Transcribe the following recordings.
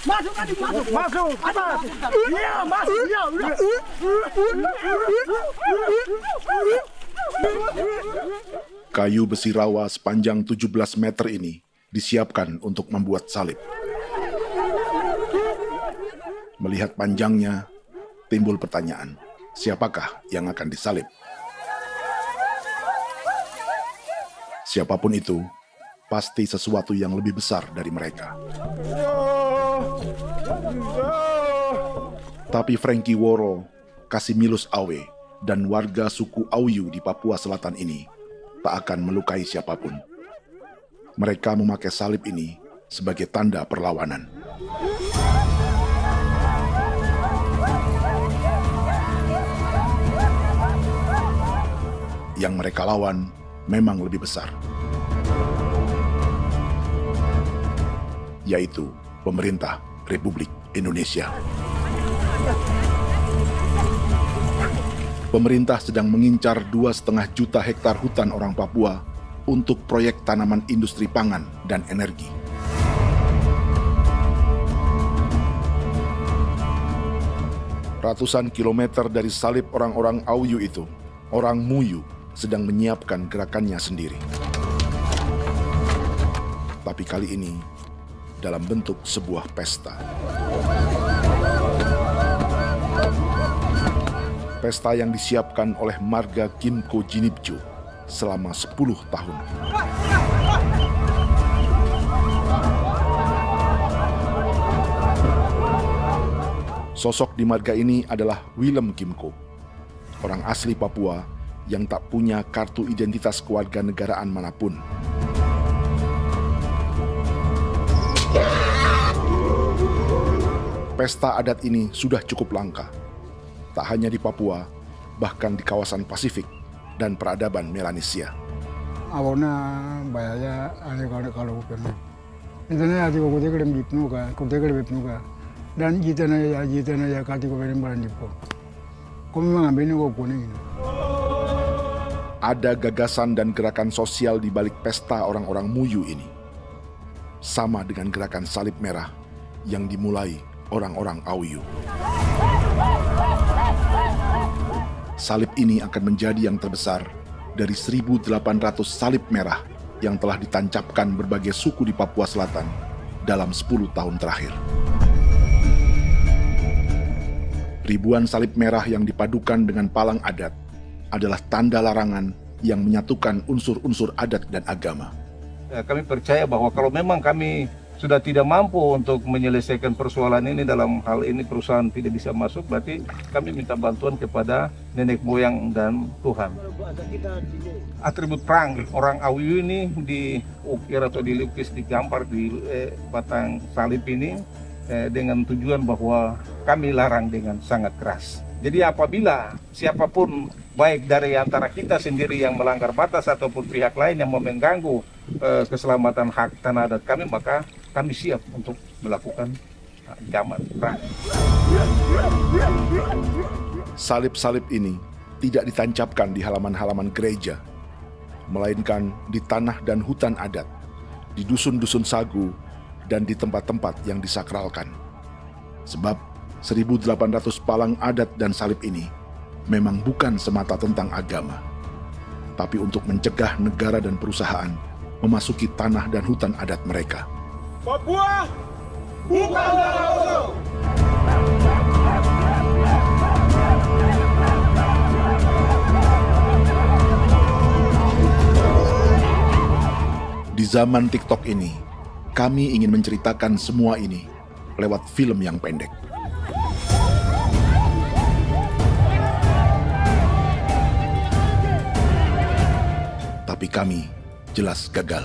Masuk adik, masuk. Atas. Iya, masuk. Iya, udah. Kayu besi rawa sepanjang 17 meter ini disiapkan untuk membuat salib. Melihat panjangnya, timbul pertanyaan, siapakah yang akan disalib? Siapapun itu, pasti sesuatu yang lebih besar dari mereka. Tapi Frankie Woro, Casimilus Awe, dan warga suku Auyu di Papua Selatan ini tak akan melukai siapapun. Mereka memakai salib ini sebagai tanda perlawanan. Yang mereka lawan memang lebih besar, yaitu pemerintah Republik Indonesia. Pemerintah sedang mengincar 2,5 juta hektar hutan orang Papua untuk proyek tanaman industri pangan dan energi. Ratusan kilometer dari salib orang-orang Auyu itu, orang Muyu sedang menyiapkan gerakannya sendiri. Tapi kali ini dalam bentuk sebuah pesta. Pesta yang disiapkan oleh marga Kimco Jinibju selama 10 tahun. Sosok di marga ini adalah Willem Kimco, orang asli Papua yang tak punya kartu identitas kewarganegaraan manapun. Pesta adat ini sudah cukup langka. Tak hanya di Papua, bahkan di kawasan Pasifik dan peradaban Melanesia. Awalnya bayarnya kalau pernah. Internet ada kode kerem bipnuka, dan jitana ya kati ko berem baran dipo. Kami mengambil ko kuning. Ada gagasan dan gerakan sosial di balik pesta orang-orang Muyu ini. Sama dengan gerakan salib merah yang dimulai orang-orang Auyu. Salib ini akan menjadi yang terbesar dari 1.800 salib merah yang telah ditancapkan berbagai suku di Papua Selatan dalam 10 tahun terakhir. Ribuan salib merah yang dipadukan dengan palang adat adalah tanda larangan yang menyatukan unsur-unsur adat dan agama. Kami percaya bahwa kalau memang kami sudah tidak mampu untuk menyelesaikan persoalan ini, dalam hal ini perusahaan tidak bisa masuk, berarti kami minta bantuan kepada nenek moyang dan Tuhan. Atribut perang orang Auyu ini diukir atau dilukis, digambar di batang salib ini dengan tujuan bahwa kami larang dengan sangat keras. Jadi apabila siapapun, baik dari antara kita sendiri yang melanggar batas ataupun pihak lain yang mengganggu keselamatan hak tanah adat kami, maka kami siap untuk melakukan ancaman perang. Salib-salib ini tidak ditancapkan di halaman-halaman gereja, melainkan di tanah dan hutan adat, di dusun-dusun sagu, dan di tempat-tempat yang disakralkan. Sebab 1.800 palang adat dan salib ini memang bukan semata tentang agama, tapi untuk mencegah negara dan perusahaan memasuki tanah dan hutan adat mereka. Papua bukan tanah kosong. Di zaman TikTok ini, kami ingin menceritakan semua ini lewat film yang pendek. Tapi kami jelas gagal.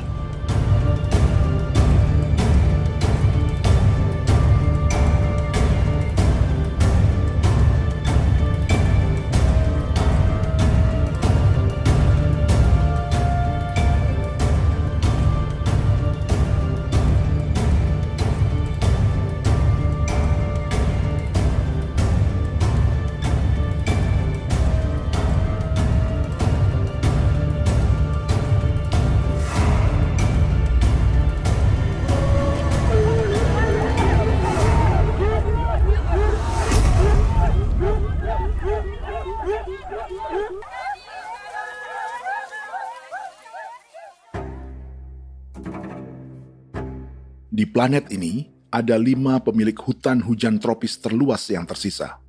Di planet ini, ada 5 pemilik hutan hujan tropis terluas yang tersisa.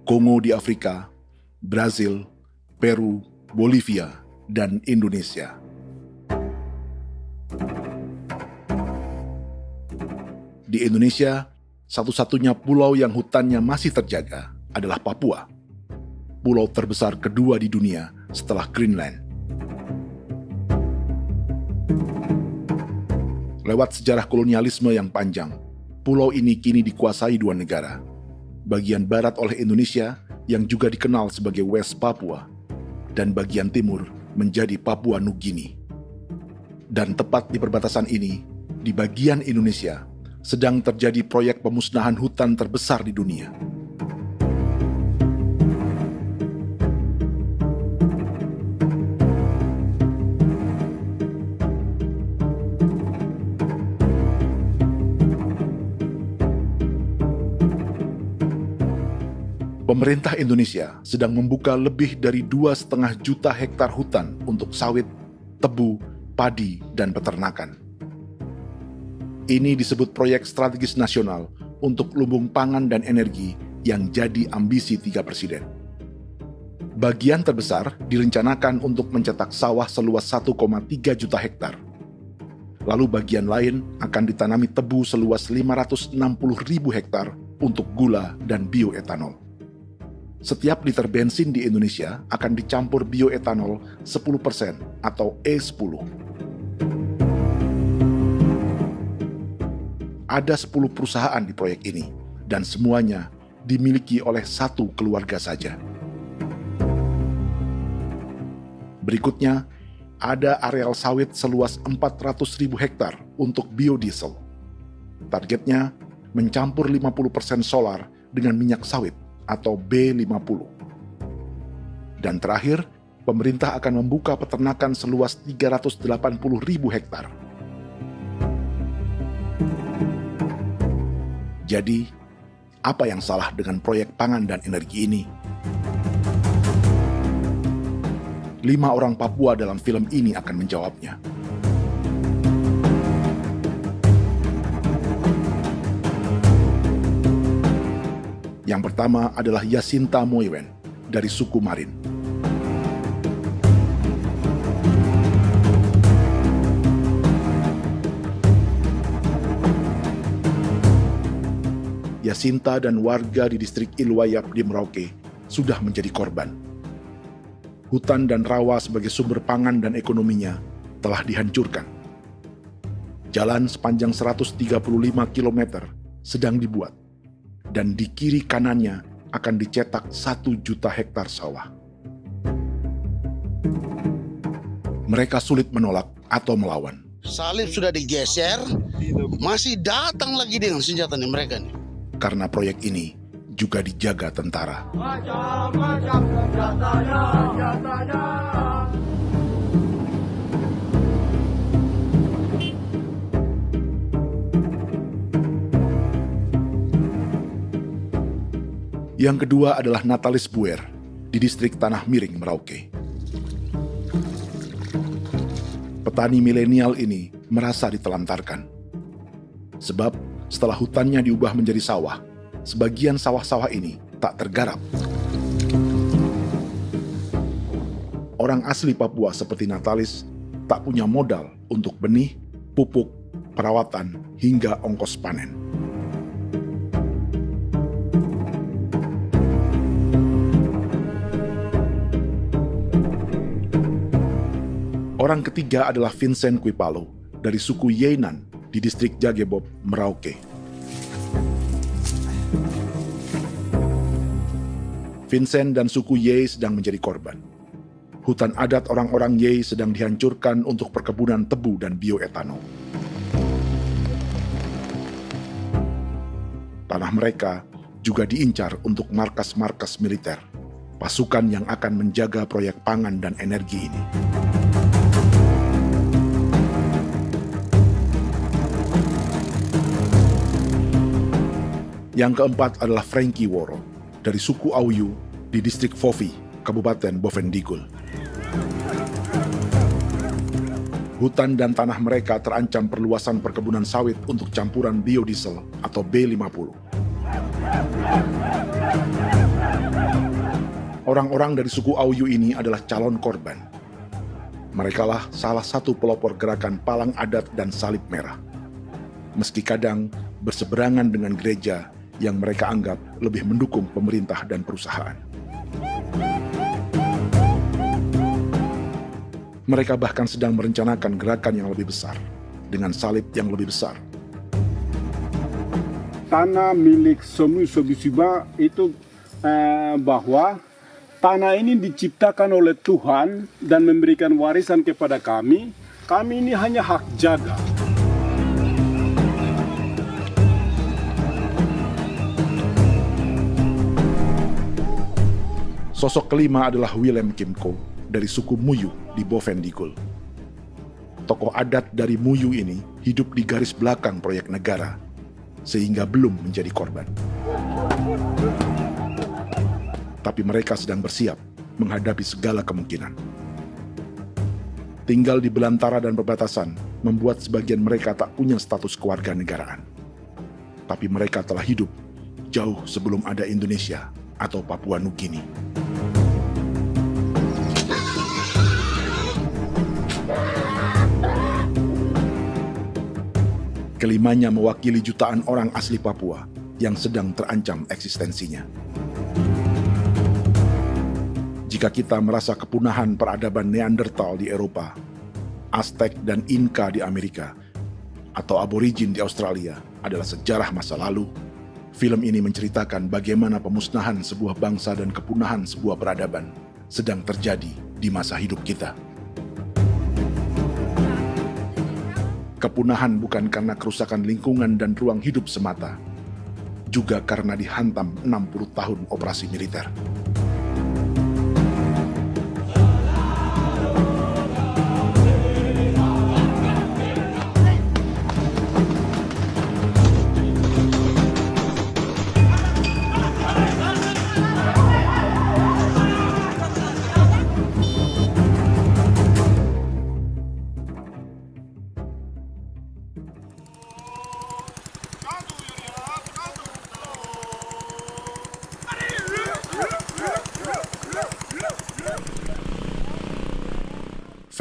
Kongo di Afrika, Brazil, Peru, Bolivia, dan Indonesia. Di Indonesia, satu-satunya pulau yang hutannya masih terjaga adalah Papua, pulau terbesar kedua di dunia setelah Greenland. Lewat sejarah kolonialisme yang panjang, pulau ini kini dikuasai 2 negara. Bagian barat oleh Indonesia yang juga dikenal sebagai West Papua, dan bagian timur menjadi Papua Nugini. Dan tepat di perbatasan ini, di bagian Indonesia, sedang terjadi proyek pemusnahan hutan terbesar di dunia. Pemerintah Indonesia sedang membuka lebih dari 2,5 juta hektar hutan untuk sawit, tebu, padi, dan peternakan. Ini disebut proyek strategis nasional untuk lumbung pangan dan energi yang jadi ambisi 3 presiden. Bagian terbesar direncanakan untuk mencetak sawah seluas 1,3 juta hektar. Lalu bagian lain akan ditanami tebu seluas 560.000 hektar untuk gula dan bioetanol. Setiap liter bensin di Indonesia akan dicampur bioetanol 10% atau E10. Ada 10 perusahaan di proyek ini, dan semuanya dimiliki oleh 1 keluarga saja. Berikutnya, ada areal sawit seluas 400.000 hektar untuk biodiesel. Targetnya mencampur 50% solar dengan minyak sawit atau B50. Dan terakhir, pemerintah akan membuka peternakan seluas 380.000 hektar. Jadi, apa yang salah dengan proyek pangan dan energi ini? 5 orang Papua dalam film ini akan menjawabnya. Yang pertama adalah Yasinta Moiwen dari suku Marin. Yasinta dan warga di distrik Ilwayap di Merauke sudah menjadi korban. Hutan dan rawa sebagai sumber pangan dan ekonominya telah dihancurkan. Jalan sepanjang 135 km sedang dibuat, dan di kiri kanannya akan dicetak 1 juta hektar sawah. Mereka sulit menolak atau melawan. Salib sudah digeser, masih datang lagi dengan senjata mereka nih. Karena proyek ini juga dijaga tentara. Macam-macam senjatanya. Yang kedua adalah Natalis Buer di distrik Tanah Miring, Merauke. Petani milenial ini merasa ditelantarkan. Sebab setelah hutannya diubah menjadi sawah, sebagian sawah-sawah ini tak tergarap. Orang asli Papua seperti Natalis tak punya modal untuk benih, pupuk, perawatan, hingga ongkos panen. Orang ketiga adalah Vincent Kuipalo dari suku Yenan di distrik Jagebob, Merauke. Vincent dan suku Ye sedang menjadi korban. Hutan adat orang-orang Ye sedang dihancurkan untuk perkebunan tebu dan bioetanol. Tanah mereka juga diincar untuk markas-markas militer, pasukan yang akan menjaga proyek pangan dan energi ini. Yang keempat adalah Frankie Woro dari suku Auyu di distrik Fofi, Kabupaten Bovendigul. Hutan dan tanah mereka terancam perluasan perkebunan sawit untuk campuran biodiesel atau B50. Orang-orang dari suku Auyu ini adalah calon korban. Merekalah salah satu pelopor gerakan Palang Adat dan Salib Merah. Meski kadang berseberangan dengan gereja yang mereka anggap lebih mendukung pemerintah dan perusahaan. Mereka bahkan sedang merencanakan gerakan yang lebih besar, dengan salib yang lebih besar. Tanah milik Somu Sobisiba itu bahwa tanah ini diciptakan oleh Tuhan dan memberikan warisan kepada kami. Kami ini hanya hak jaga. Sosok kelima adalah Willem Kimco dari suku Muyu di Bovendigul. Tokoh adat dari Muyu ini hidup di garis belakang proyek negara, sehingga belum menjadi korban. Tapi mereka sedang bersiap menghadapi segala kemungkinan. Tinggal di belantara dan perbatasan membuat sebagian mereka tak punya status kewarganegaraan. Tapi mereka telah hidup jauh sebelum ada Indonesia atau Papua Nugini. Kelimanya mewakili jutaan orang asli Papua yang sedang terancam eksistensinya. Jika kita merasa kepunahan peradaban Neanderthal di Eropa, Aztec dan Inca di Amerika, atau aborigin di Australia adalah sejarah masa lalu, film ini menceritakan bagaimana pemusnahan sebuah bangsa dan kepunahan sebuah peradaban sedang terjadi di masa hidup kita. Kepunahan bukan karena kerusakan lingkungan dan ruang hidup semata, juga karena dihantam 60 tahun operasi militer.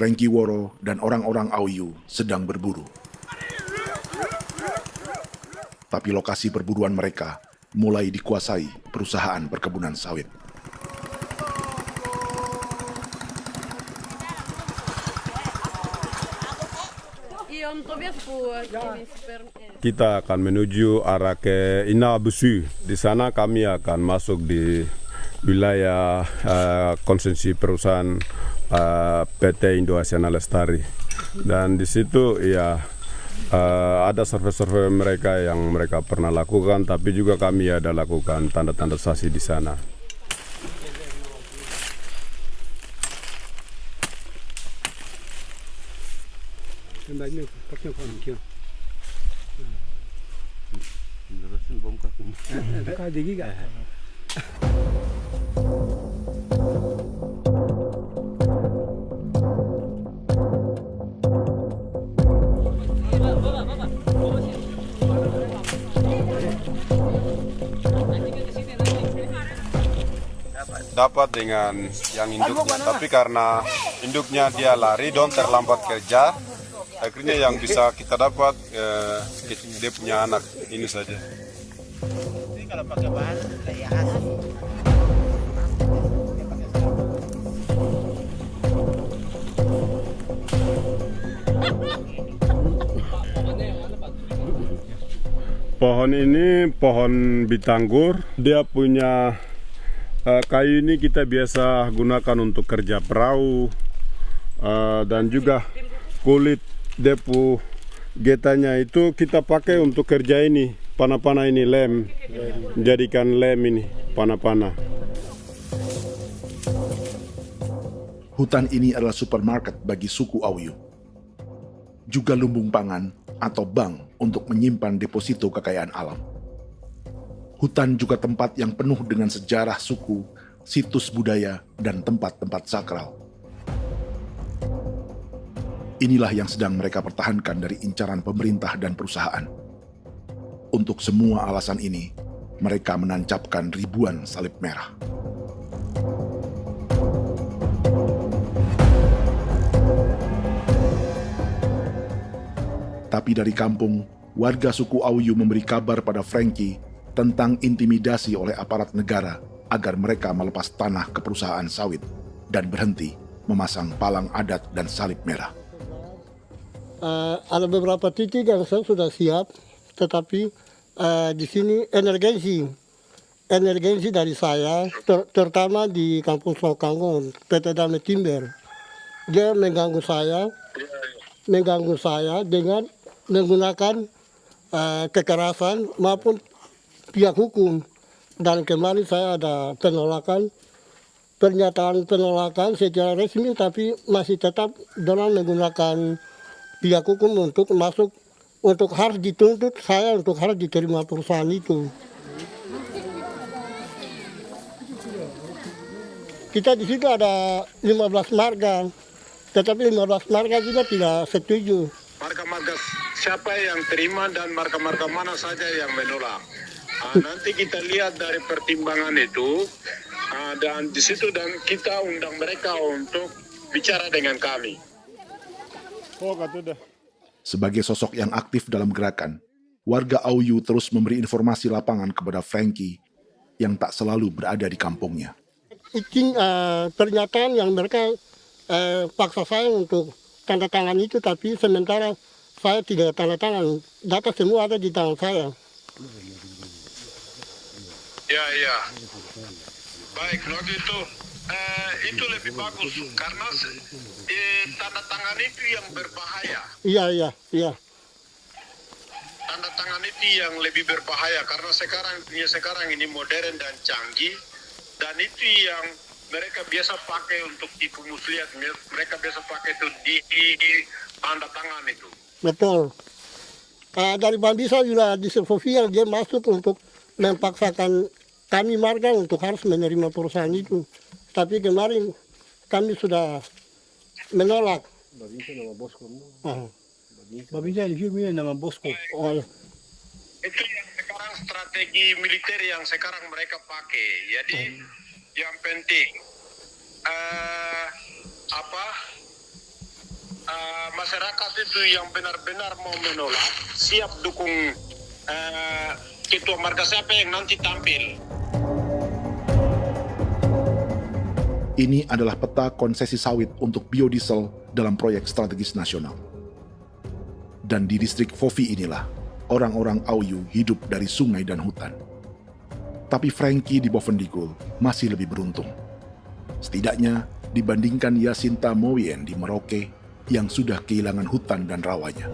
Frankie Woro dan orang-orang Auyu sedang berburu. Tapi lokasi perburuan mereka mulai dikuasai perusahaan perkebunan sawit. Kita akan menuju arah ke Inabusu. Di sana kami akan masuk di wilayah konsesi perusahaan PT Indo Asiana Lestari, dan di situ ya ada survei-survei mereka yang mereka pernah lakukan, tapi juga kami ada lakukan tanda-tanda saksi di sana. Dapat dengan yang induknya, tapi karena induknya dia lari dan terlambat kerja, akhirnya yang bisa kita dapat dia punya anak ini saja. Ini kalau pakai bahan kayak hasil. Pohon ini pohon bitanggur, dia punya kayu ini kita biasa gunakan untuk kerja perahu, dan juga kulit depu getanya itu kita pakai untuk kerja ini, panah-panah ini lem, jadikan lem ini, panah-panah. Hutan ini adalah supermarket bagi suku Auyu. Juga lumbung pangan atau bank untuk menyimpan deposito kekayaan alam. Hutan juga tempat yang penuh dengan sejarah suku, situs budaya, dan tempat-tempat sakral. Inilah yang sedang mereka pertahankan dari incaran pemerintah dan perusahaan. Untuk semua alasan ini, mereka menancapkan ribuan salib merah. Tapi dari kampung, warga suku Auyu memberi kabar pada Frankie tentang intimidasi oleh aparat negara agar mereka melepas tanah ke perusahaan sawit dan berhenti memasang palang adat dan salib merah. Ada beberapa titik yang saya sudah siap, tetapi di sini emergensi dari saya, terutama di Kampung Sokangon, PT Damai Timber. Dia mengganggu saya dengan menggunakan kekerasan maupun pihak hukum. Dan kemarin saya ada pernyataan penolakan secara resmi, tapi masih tetap dengan menggunakan pihak hukum untuk masuk, untuk harus dituntut saya untuk harus diterima perusahaan itu. Kita di situ ada 15 marga, tetapi 15 marga juga tidak setuju. Marga-marga siapa yang terima dan marga-marga mana saja yang menolak. Nanti kita lihat dari pertimbangan itu, dan di situ dan kita undang mereka untuk bicara dengan kami. Sebagai sosok yang aktif dalam gerakan, warga Auyu terus memberi informasi lapangan kepada Frankie yang tak selalu berada di kampungnya. Izin pernyataan yang mereka paksa saya untuk tanda tangan itu, tapi sementara saya tidak tanda tangan. Data semua ada di tangan saya. Ya. Baik, kalau gitu itu lebih bagus karena tanda tangan itu yang berbahaya. Iya. Tanda tangan itu yang lebih berbahaya karena sekarang ini modern dan canggih, dan itu yang mereka biasa pakai untuk tipu muslihat. Mereka biasa pakai itu di tanda tangan itu. Betul. Dari Bambisa juga di Sofia dia masuk untuk memaksakan kami marga untuk harus menerima perusahaan itu. Tapi kemarin kami sudah menolak. Babinsa di sini nama bosku. Itu yang sekarang strategi militer yang sekarang mereka pakai. Jadi yang penting masyarakat itu yang benar-benar mau menolak siap dukung ketua marga siapa yang nanti tampil. Ini adalah peta konsesi sawit untuk biodiesel dalam proyek strategis nasional. Dan di distrik Fofi inilah, orang-orang Auyu hidup dari sungai dan hutan. Tapi Frankie di Bovendigul masih lebih beruntung. Setidaknya dibandingkan Yasinta Moyen di Merauke yang sudah kehilangan hutan dan rawanya.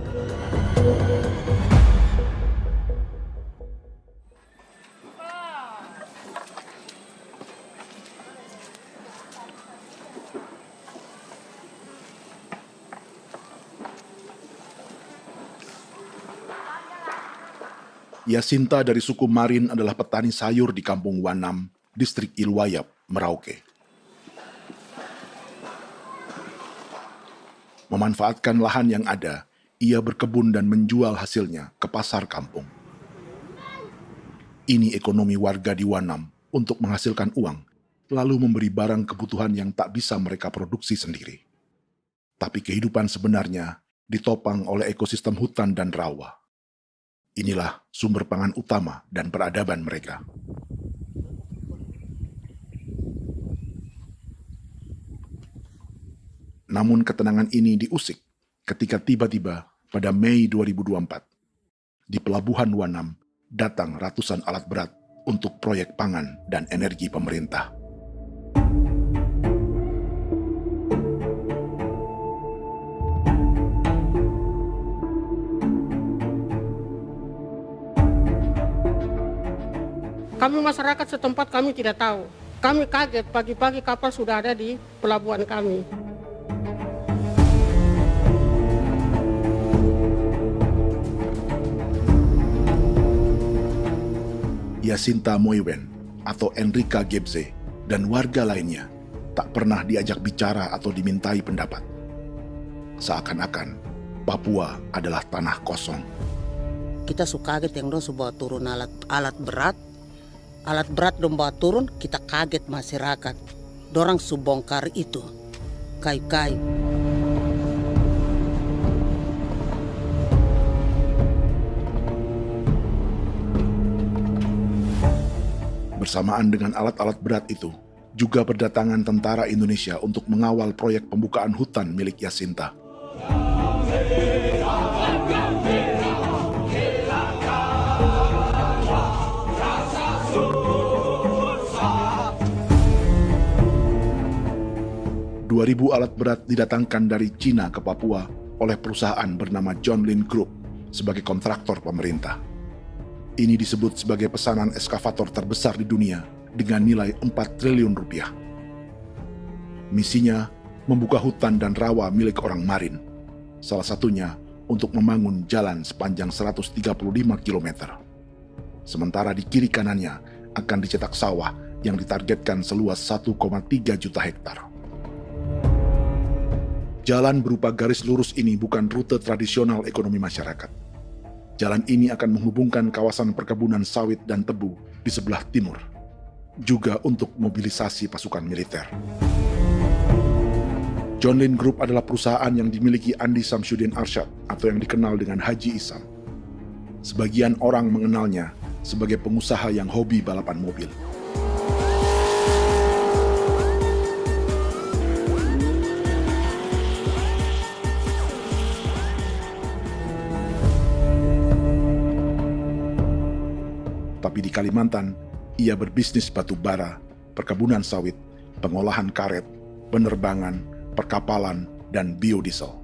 Yasinta dari suku Marin adalah petani sayur di Kampung Wanam, distrik Ilwayap, Merauke. Memanfaatkan lahan yang ada, ia berkebun dan menjual hasilnya ke pasar kampung. Ini ekonomi warga di Wanam untuk menghasilkan uang, lalu memberi barang kebutuhan yang tak bisa mereka produksi sendiri. Tapi kehidupan sebenarnya ditopang oleh ekosistem hutan dan rawa. Inilah sumber pangan utama dan peradaban mereka. Namun ketenangan ini diusik ketika tiba-tiba pada Mei 2024, di Pelabuhan Wanam datang ratusan alat berat untuk proyek pangan dan energi pemerintah. Kami masyarakat setempat kami tidak tahu. Kami kaget pagi-pagi kapal sudah ada di pelabuhan kami. Yasinta Moywen atau Enrika Gebze dan warga lainnya tak pernah diajak bicara atau dimintai pendapat. Seakan-akan Papua adalah tanah kosong. Kita suka kaget yang dong bawa turun alat berat dong bawa turun, kita kaget masyarakat. Dorang subongkar itu kayu-kayu. Bersamaan dengan alat-alat berat itu, juga berdatangan tentara Indonesia untuk mengawal proyek pembukaan hutan milik Jacinta. Ribu alat berat didatangkan dari Cina ke Papua oleh perusahaan bernama John Lin Group sebagai kontraktor pemerintah. Ini disebut sebagai pesanan eskavator terbesar di dunia dengan nilai 4 triliun rupiah. Misinya membuka hutan dan rawa milik orang Marin, salah satunya untuk membangun jalan sepanjang 135 km. Sementara di kiri kanannya akan dicetak sawah yang ditargetkan seluas 1,3 juta hektar. Jalan berupa garis lurus ini bukan rute tradisional ekonomi masyarakat. Jalan ini akan menghubungkan kawasan perkebunan sawit dan tebu di sebelah timur, juga untuk mobilisasi pasukan militer. John Lin Group adalah perusahaan yang dimiliki Andi Samsudin Arsyad atau yang dikenal dengan Haji Isam. Sebagian orang mengenalnya sebagai pengusaha yang hobi balapan mobil. Tapi di Kalimantan, ia berbisnis batu bara, perkebunan sawit, pengolahan karet, penerbangan, perkapalan, dan biodiesel.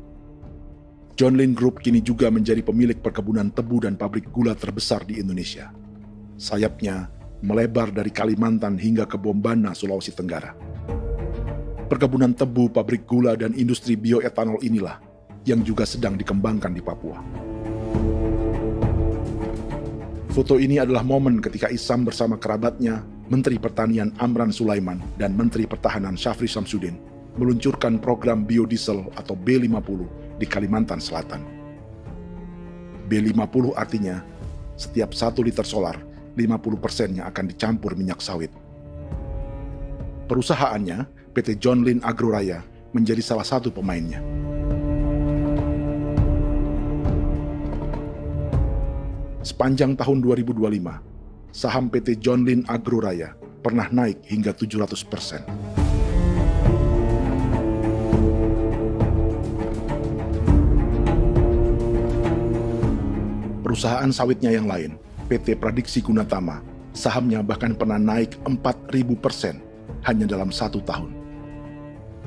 John Lin Group kini juga menjadi pemilik perkebunan tebu dan pabrik gula terbesar di Indonesia. Sayapnya melebar dari Kalimantan hingga ke Bombana, Sulawesi Tenggara. Perkebunan tebu, pabrik gula, dan industri bioetanol inilah yang juga sedang dikembangkan di Papua. Foto ini adalah momen ketika Isam bersama kerabatnya, Menteri Pertanian Amran Sulaiman dan Menteri Pertahanan Syafri Samsudin meluncurkan program biodiesel atau B50 di Kalimantan Selatan. B50 artinya setiap 1 liter solar, 50%-nya akan dicampur minyak sawit. Perusahaannya, PT John Lin Agroraya, menjadi salah satu pemainnya. Sepanjang tahun 2025, saham PT John Lin Agroraya pernah naik hingga 700%. Perusahaan sawitnya yang lain, PT Pradiksi Gunatama, sahamnya bahkan pernah naik 4.000% hanya dalam 1 tahun.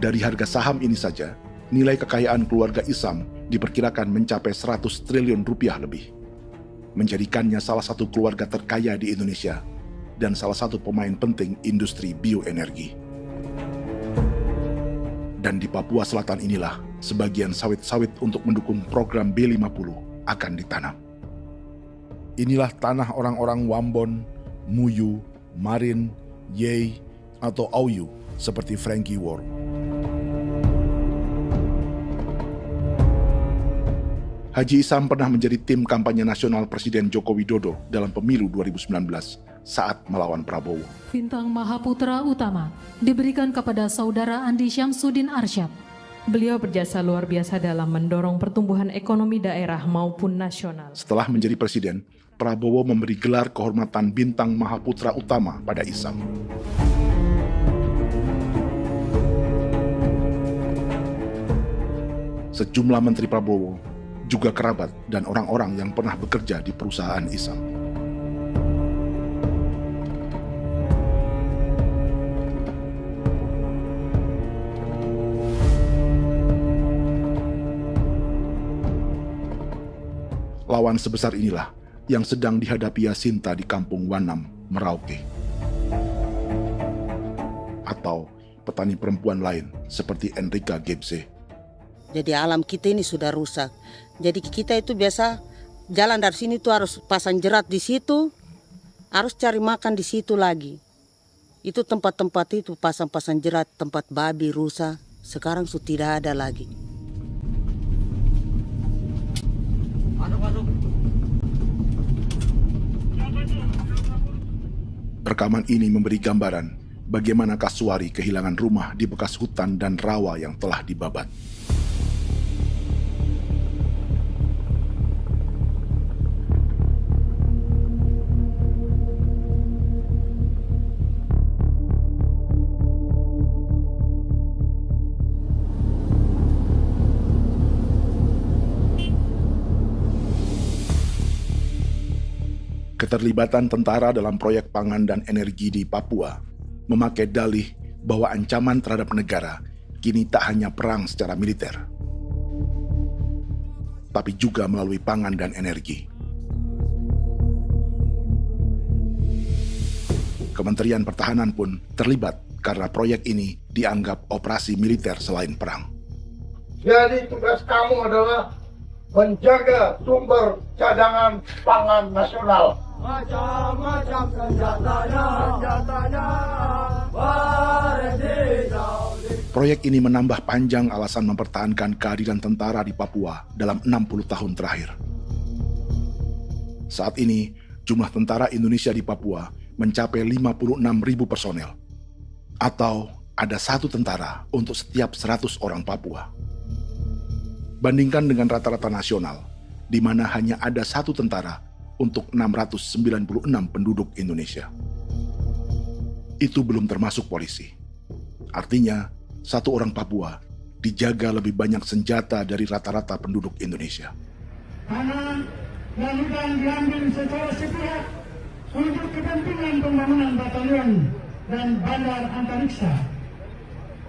Dari harga saham ini saja, nilai kekayaan keluarga Isam diperkirakan mencapai 100 triliun rupiah lebih, menjadikannya salah satu keluarga terkaya di Indonesia dan salah satu pemain penting industri bioenergi. Dan di Papua Selatan inilah sebagian sawit-sawit untuk mendukung program B50 akan ditanam. Inilah tanah orang-orang Wambon, Muyu, Marin, Yei, atau Auyu seperti Frankie Ward. Haji Isam pernah menjadi tim kampanye nasional Presiden Joko Widodo dalam pemilu 2019 saat melawan Prabowo. Bintang Mahaputra Utama diberikan kepada Saudara Andi Syamsuddin Arsyad. Beliau berjasa luar biasa dalam mendorong pertumbuhan ekonomi daerah maupun nasional. Setelah menjadi presiden, Prabowo memberi gelar kehormatan Bintang Mahaputra Utama pada Isam. Sejumlah menteri Prabowo, juga kerabat dan orang-orang yang pernah bekerja di perusahaan Isam. Lawan sebesar inilah yang sedang dihadapi Jacinta di kampung Wanam, Merauke. Atau petani perempuan lain seperti Enrika Gebse. Jadi alam kita ini sudah rusak. Jadi kita itu biasa jalan dari sini tuh harus pasang jerat di situ, harus cari makan di situ lagi. Itu tempat-tempat itu pasang-pasang jerat, tempat babi, rusa, sekarang sudah tidak ada lagi. Rekaman ini memberi gambaran bagaimana Kasuari kehilangan rumah di bekas hutan dan rawa yang telah dibabat. Keterlibatan tentara dalam proyek pangan dan energi di Papua memakai dalih bahwa ancaman terhadap negara kini tak hanya perang secara militer, tapi juga melalui pangan dan energi. Kementerian Pertahanan pun terlibat karena proyek ini dianggap operasi militer selain perang. Jadi tugas kamu adalah menjaga sumber cadangan pangan nasional. Macam-macam senjatanya, Proyek ini menambah panjang alasan mempertahankan kehadiran tentara di Papua dalam 60 tahun terakhir. Saat ini, jumlah tentara Indonesia di Papua mencapai 56.000 personel, atau ada 1 tentara untuk setiap 100 orang Papua. Bandingkan dengan rata-rata nasional, di mana hanya ada 1 tentara untuk 696 penduduk Indonesia. Itu belum termasuk polisi. Artinya, 1 orang Papua dijaga lebih banyak senjata dari rata-rata penduduk Indonesia. Tanah dan hutan diambil secara sepihak untuk kepentingan pembangunan batalion dan bandar antariksa.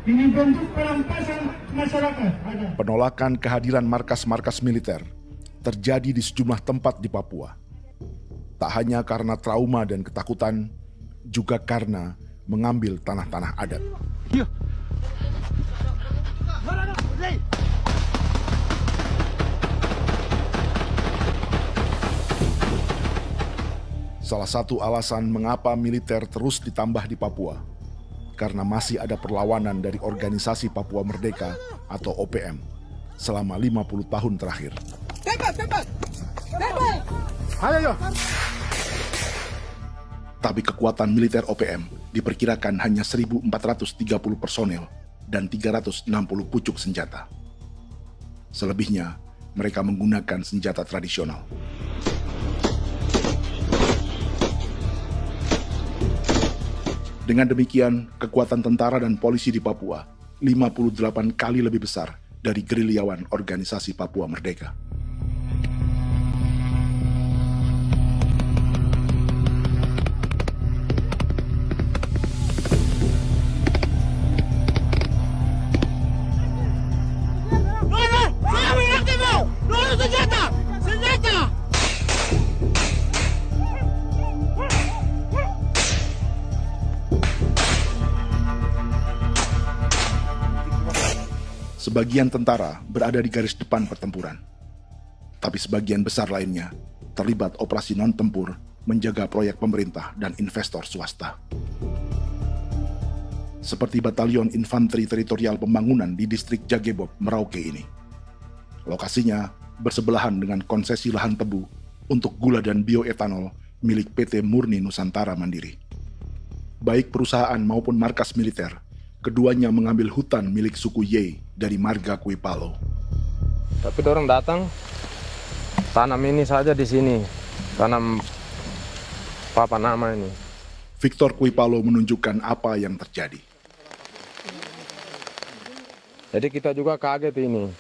Ini bentuk perampasan masyarakat. Penolakan kehadiran markas-markas militer terjadi di sejumlah tempat di Papua. Tak hanya karena trauma dan ketakutan, juga karena mengambil tanah-tanah adat. Salah satu alasan mengapa militer terus ditambah di Papua, karena masih ada perlawanan dari Organisasi Papua Merdeka atau OPM selama 50 tahun terakhir. Ayo. Tapi kekuatan militer OPM diperkirakan hanya 1.430 personel dan 360 pucuk senjata. Selebihnya, mereka menggunakan senjata tradisional. Dengan demikian, kekuatan tentara dan polisi di Papua 58 kali lebih besar dari gerilyawan Organisasi Papua Merdeka. Sebagian tentara berada di garis depan pertempuran, tapi sebagian besar lainnya terlibat operasi non-tempur menjaga proyek pemerintah dan investor swasta. Seperti Batalion Infanteri Teritorial Pembangunan di distrik Jagebob, Merauke ini. Lokasinya bersebelahan dengan konsesi lahan tebu untuk gula dan bioetanol milik PT Murni Nusantara Mandiri. Baik perusahaan maupun markas militer, keduanya mengambil hutan milik suku Ye dari marga Kuipalo. Tapi orang datang tanam ini saja di sini, tanam papan nama ini. Victor Kuipalo menunjukkan apa yang terjadi. Jadi kita juga kaget ini.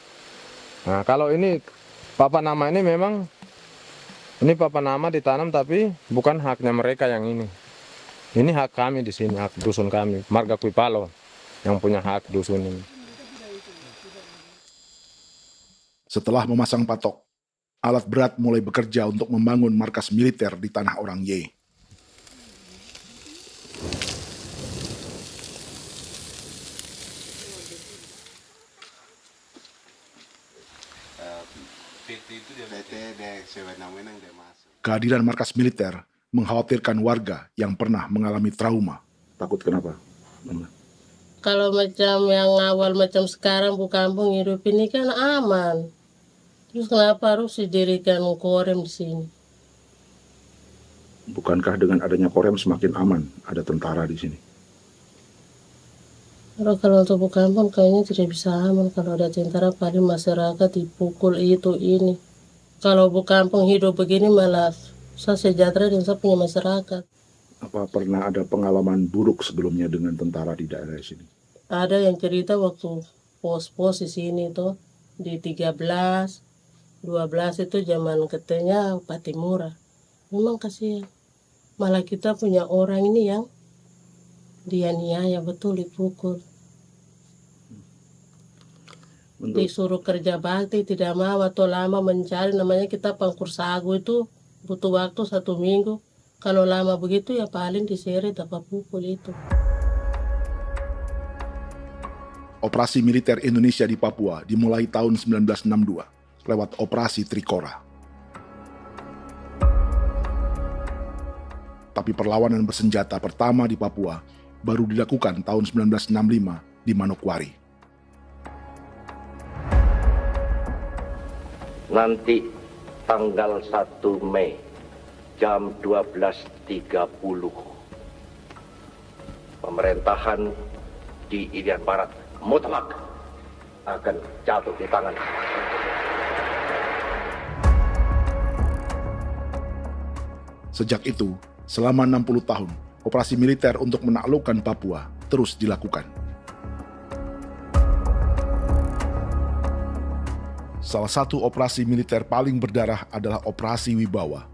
Nah, kalau ini papan nama ini memang ini papan nama ditanam tapi bukan haknya mereka yang ini. Ini hak kami di sini, hak dusun kami, marga Kuipalo yang punya hak dusun ini. Setelah memasang patok, alat berat mulai bekerja untuk membangun markas militer di tanah orang Ye. Kehadiran markas militer mengkhawatirkan warga yang pernah mengalami trauma. Takut kenapa? Kalau macam yang awal macam sekarang bu kampung hidup ini kan aman. Terus kenapa harus didirikan korem di sini? Bukankah dengan adanya Korem semakin aman ada tentara di sini? Kalau untuk kampung kayaknya tidak bisa aman kalau ada tentara, paling masyarakat dipukul itu ini. Kalau kampung hidup begini malah saya sejahtera dan saya punya masyarakat. Apa pernah ada pengalaman buruk sebelumnya dengan tentara di daerah sini? Ada yang cerita waktu pos-pos di sini tuh di 13, 12 itu zaman katanya Patimura. Memang kasihan. Malah kita punya orang ini yang dianiaya betul, dipukul. Disuruh kerja bakti tidak mau atau lama mencari, namanya kita pangkur sagu itu butuh waktu 1 minggu. Kalau lama begitu ya paling diseret apa pukul itu. Operasi militer Indonesia di Papua dimulai tahun 1962 lewat Operasi Trikora. Tapi perlawanan bersenjata pertama di Papua baru dilakukan tahun 1965 di Manokwari. Nanti tanggal 1 Mei jam 12.30 pemerintahan di Irian Barat mutlak akan jatuh di tangan. Sejak itu, selama 60 tahun, operasi militer untuk menaklukkan Papua terus dilakukan. Salah satu operasi militer paling berdarah adalah Operasi Wibawa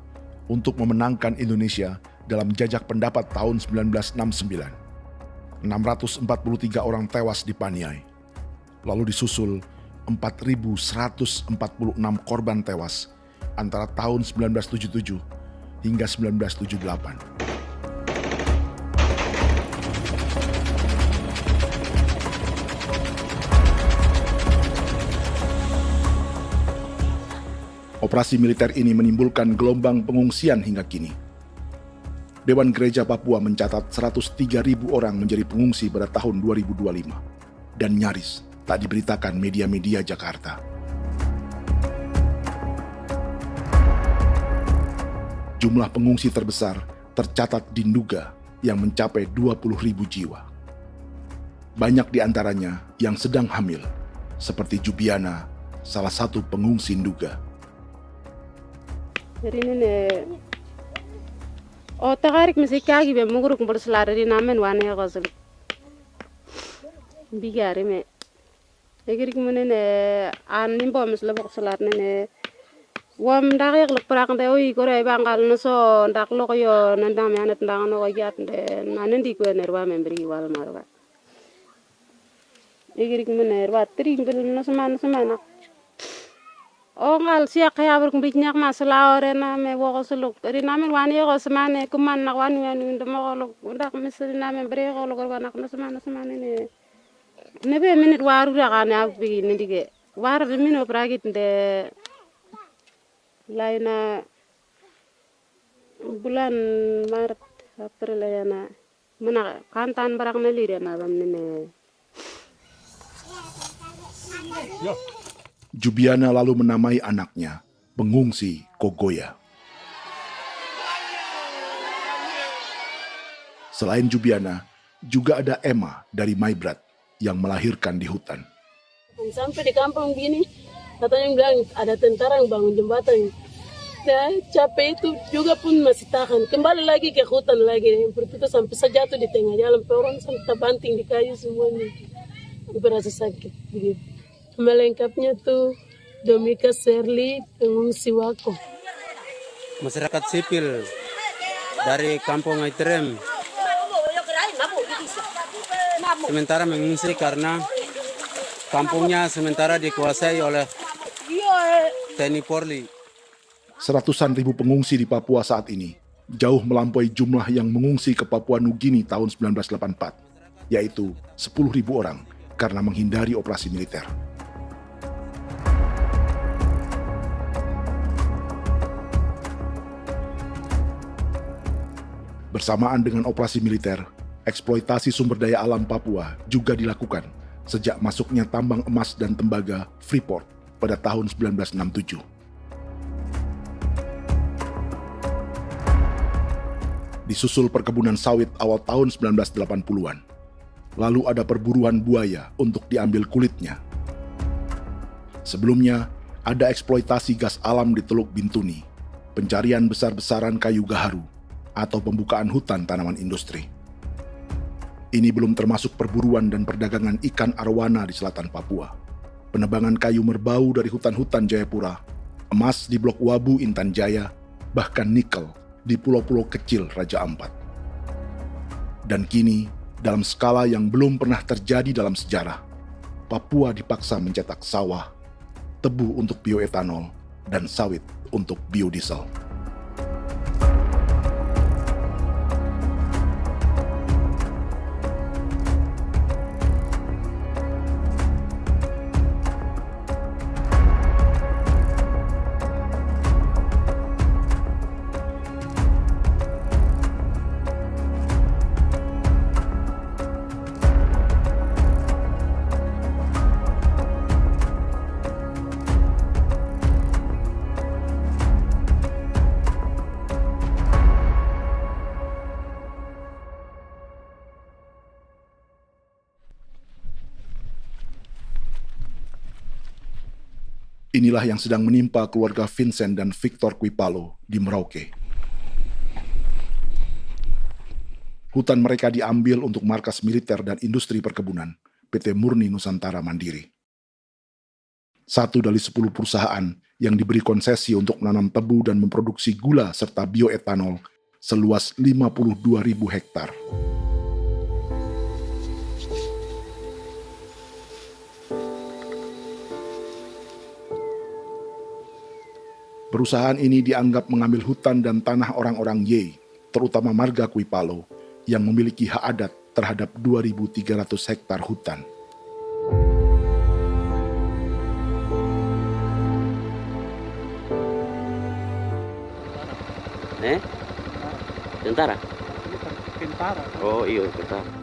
untuk memenangkan Indonesia dalam jajak pendapat tahun 1969. 643 orang tewas di Paniai. Lalu disusul 4.146 korban tewas antara tahun 1977 hingga 1978. Operasi militer ini menimbulkan gelombang pengungsian hingga kini. Dewan Gereja Papua mencatat 103.000 orang menjadi pengungsi pada tahun 2025 dan nyaris tak diberitakan media-media Jakarta. Jumlah pengungsi terbesar tercatat di Nduga yang mencapai 20.000 jiwa. Banyak di antaranya yang sedang hamil, seperti Jubiana, salah satu pengungsi Nduga. O tagarik mesikagi be muguruk berselari di namen wane gosel bigari me egirik menene an nimbo mesle bok selar nene wam dak yak lek prak de oy gore bangal no so ndak lo yo nandam yanet ndang no yat de nanen di ko nerwa membri wal marwa egirik mener wa tri bel no semana o ngal siya kaya ber kumbik nyak masla ore na me wo gosuluk ri namen wani go semane kuman nak wani wani ndemo golok ndak mesri namen bre golok wanak no semana ne nebe minit waru ra kana bi nindige war de mino pragit de laina bulan Maret April yana mana kantan barak na lire na bam ne Jubiana lalu menamai anaknya Pengungsi Kogoya. Selain Jubiana, juga ada Emma dari Maibrat yang melahirkan di hutan. Sampai di kampung gini, katanya bilang ada tentara yang bangun jembatan. Nah, capek itu juga pun masih tahan. Kembali lagi ke hutan lagi. Seperti itu sampai saya jatuh di tengah jalan. Orang sampai terbanting di kayu semuanya. Berasa sakit begitu. Melengkapnya tuh Domika Serli, pengungsi Wako. Masyarakat sipil dari Kampung Aitrem sementara mengungsi karena kampungnya sementara dikuasai oleh TNI Polri. Seratusan ribu pengungsi di Papua saat ini jauh melampaui jumlah yang mengungsi ke Papua Nugini tahun 1984, yaitu 10.000 orang karena menghindari operasi militer. Bersamaan dengan operasi militer, eksploitasi sumber daya alam Papua juga dilakukan sejak masuknya tambang emas dan tembaga Freeport pada tahun 1967. Disusul perkebunan sawit awal tahun 1980-an. Lalu ada perburuan buaya untuk diambil kulitnya. Sebelumnya, ada eksploitasi gas alam di Teluk Bintuni, pencarian besar-besaran kayu gaharu, atau pembukaan hutan tanaman industri. Ini belum termasuk perburuan dan perdagangan ikan arwana di selatan Papua, penebangan kayu merbau dari hutan-hutan Jayapura, emas di Blok Wabu Intan Jaya, bahkan nikel di pulau-pulau kecil Raja Ampat. Dan kini, dalam skala yang belum pernah terjadi dalam sejarah, Papua dipaksa mencetak sawah, tebu untuk bioetanol, dan sawit untuk biodiesel. Inilah yang sedang menimpa keluarga Vincent dan Victor Kuipalo di Merauke. Hutan mereka diambil untuk markas militer dan industri perkebunan, PT Murni Nusantara Mandiri. 1 dari 10 perusahaan yang diberi konsesi untuk menanam tebu dan memproduksi gula serta bioetanol seluas 52.000 hektar. Perusahaan ini dianggap mengambil hutan dan tanah orang-orang Ye, terutama marga Kuipalo, yang memiliki hak adat terhadap 2.300 hektar hutan. Tentara? Tentara. Oh iya, tentara.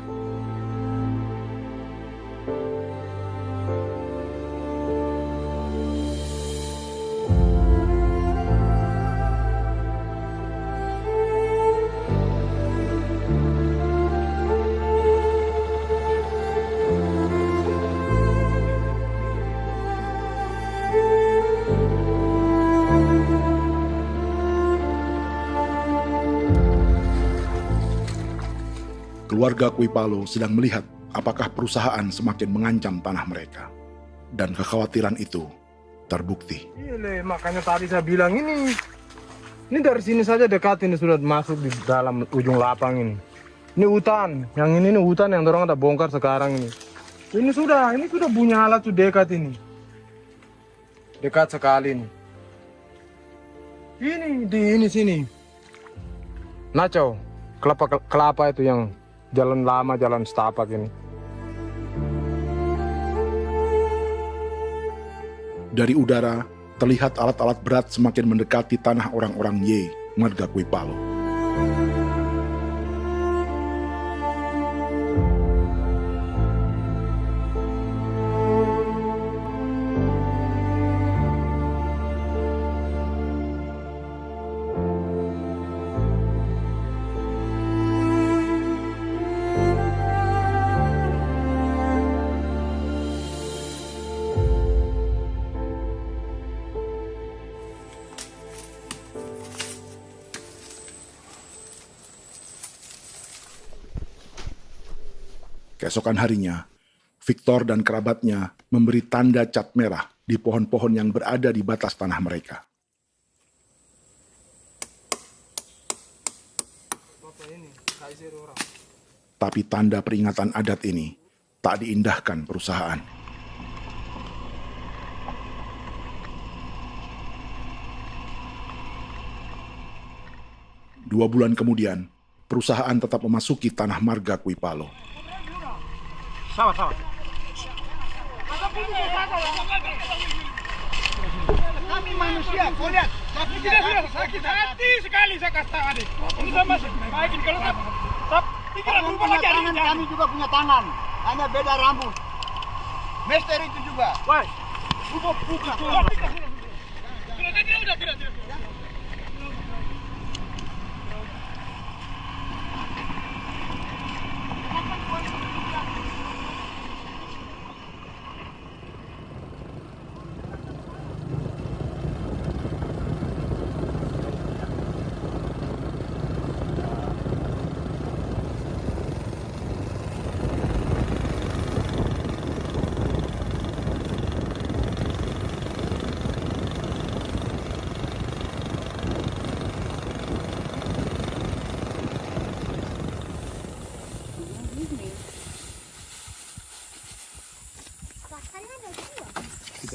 Keluarga Kuipalo sedang melihat apakah perusahaan semakin mengancam tanah mereka. Dan kekhawatiran itu terbukti. Iya, makanya tadi saya bilang ini dari sini saja dekat ini sudah masuk di dalam ujung lapang ini. Ini hutan, yang ini hutan yang orang ada bongkar sekarang ini. Ini sudah punya alat sudah dekat ini. Dekat sekali ini. Ini di sini. Nacau, kelapa itu yang jalan lama, jalan setapak ini. Dari udara, terlihat alat-alat berat semakin mendekati tanah orang-orang Ye, marga Kuipalo. Keesokan harinya, Victor dan kerabatnya memberi tanda cat merah di pohon-pohon yang berada di batas tanah mereka. Tapi tanda peringatan adat ini tak diindahkan perusahaan. Dua bulan kemudian, perusahaan tetap memasuki tanah marga Kuipalo. Sama. Kami manusia, kau lihat. Tapi tidak sudah sakit hati sekali saya katakan tadi. Ini sama baik kalau tak pikiran berubah lagi ada. Kami juga punya tangan, hanya beda rambut. Mister itu juga. Woi, buka. Tidak.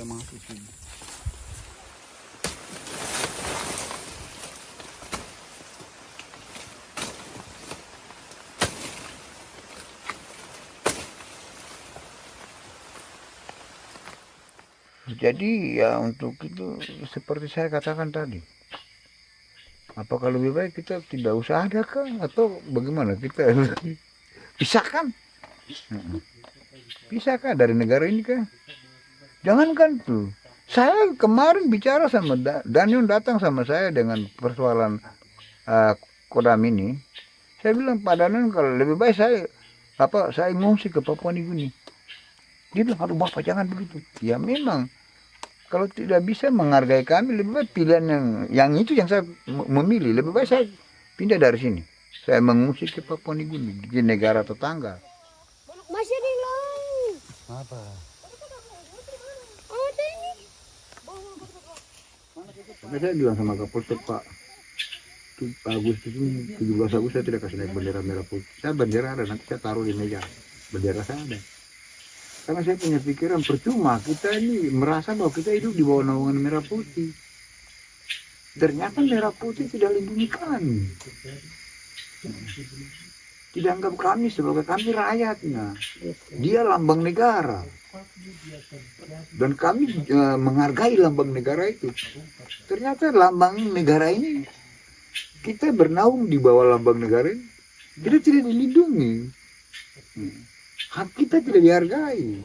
masuk sini. Jadi ya untuk itu seperti saya katakan tadi, apakah lebih baik kita tidak usah ada kah atau bagaimana, kita pisahkan, pisahkan dari negara ini kah? Jangankan tuh, saya kemarin bicara sama Daniel, datang sama saya dengan persoalan Kodam ini. Saya bilang Pak Daniel, kalau lebih baik saya ngungsi ke Papua Nugini. Dia bilang, aduh Bapak jangan begitu. Ya memang, kalau tidak bisa menghargai kami, lebih baik pilihan yang itu yang saya memilih. Lebih baik saya pindah dari sini. Saya mengungsi ke Papua Nugini, di negara tetangga. Masih di laut. Apa? Oh, ini. Saya bilang sama Kapolsek, Pak, Agustus ini, 17 Agustus saya tidak kasih naik bendera merah putih. Saya bendera ada, nanti saya taruh di meja. Bendera saya ada. Karena saya punya pikiran percuma kita ini merasa bahwa kita hidup di bawah naungan merah putih. Ternyata merah putih tidak lindungi kami. Tidak anggap kami sebagai kami rakyatnya. Dia lambang negara. Dan kami menghargai lambang negara itu. Ternyata lambang negara ini, kita bernaung di bawah lambang negara ini, kita tidak dilindungi. Hak kita tidak dihargai.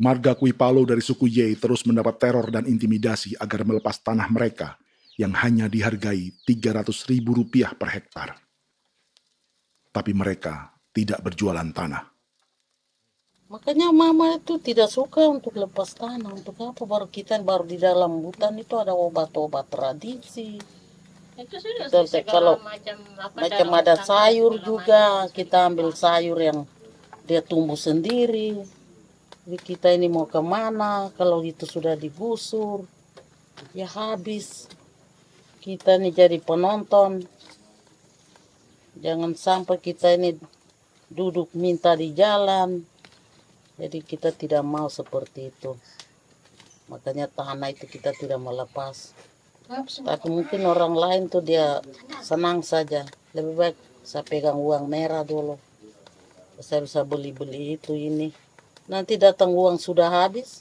Marga Kuipalo dari suku Ye terus mendapat teror dan intimidasi agar melepas tanah mereka yang hanya dihargai Rp300.000 per hektar. Tapi mereka tidak berjualan tanah. Makanya mama itu tidak suka untuk lepas tanah. Untuk apa? Baru di dalam hutan itu ada obat-obat tradisi. Itu sudah Kalau macam ada sayur juga, kita ambil sayur yang dia tumbuh sendiri. Jadi kita ini mau kemana, kalau itu sudah digusur, ya habis. Kita ini jadi penonton. Jangan sampai kita ini duduk minta di jalan. Jadi kita tidak mau seperti itu. Makanya tanah itu kita tidak melepas. Tapi mungkin orang lain tuh dia senang saja. Lebih baik saya pegang uang merah dulu. Saya bisa beli-beli itu ini. Nanti datang uang sudah habis,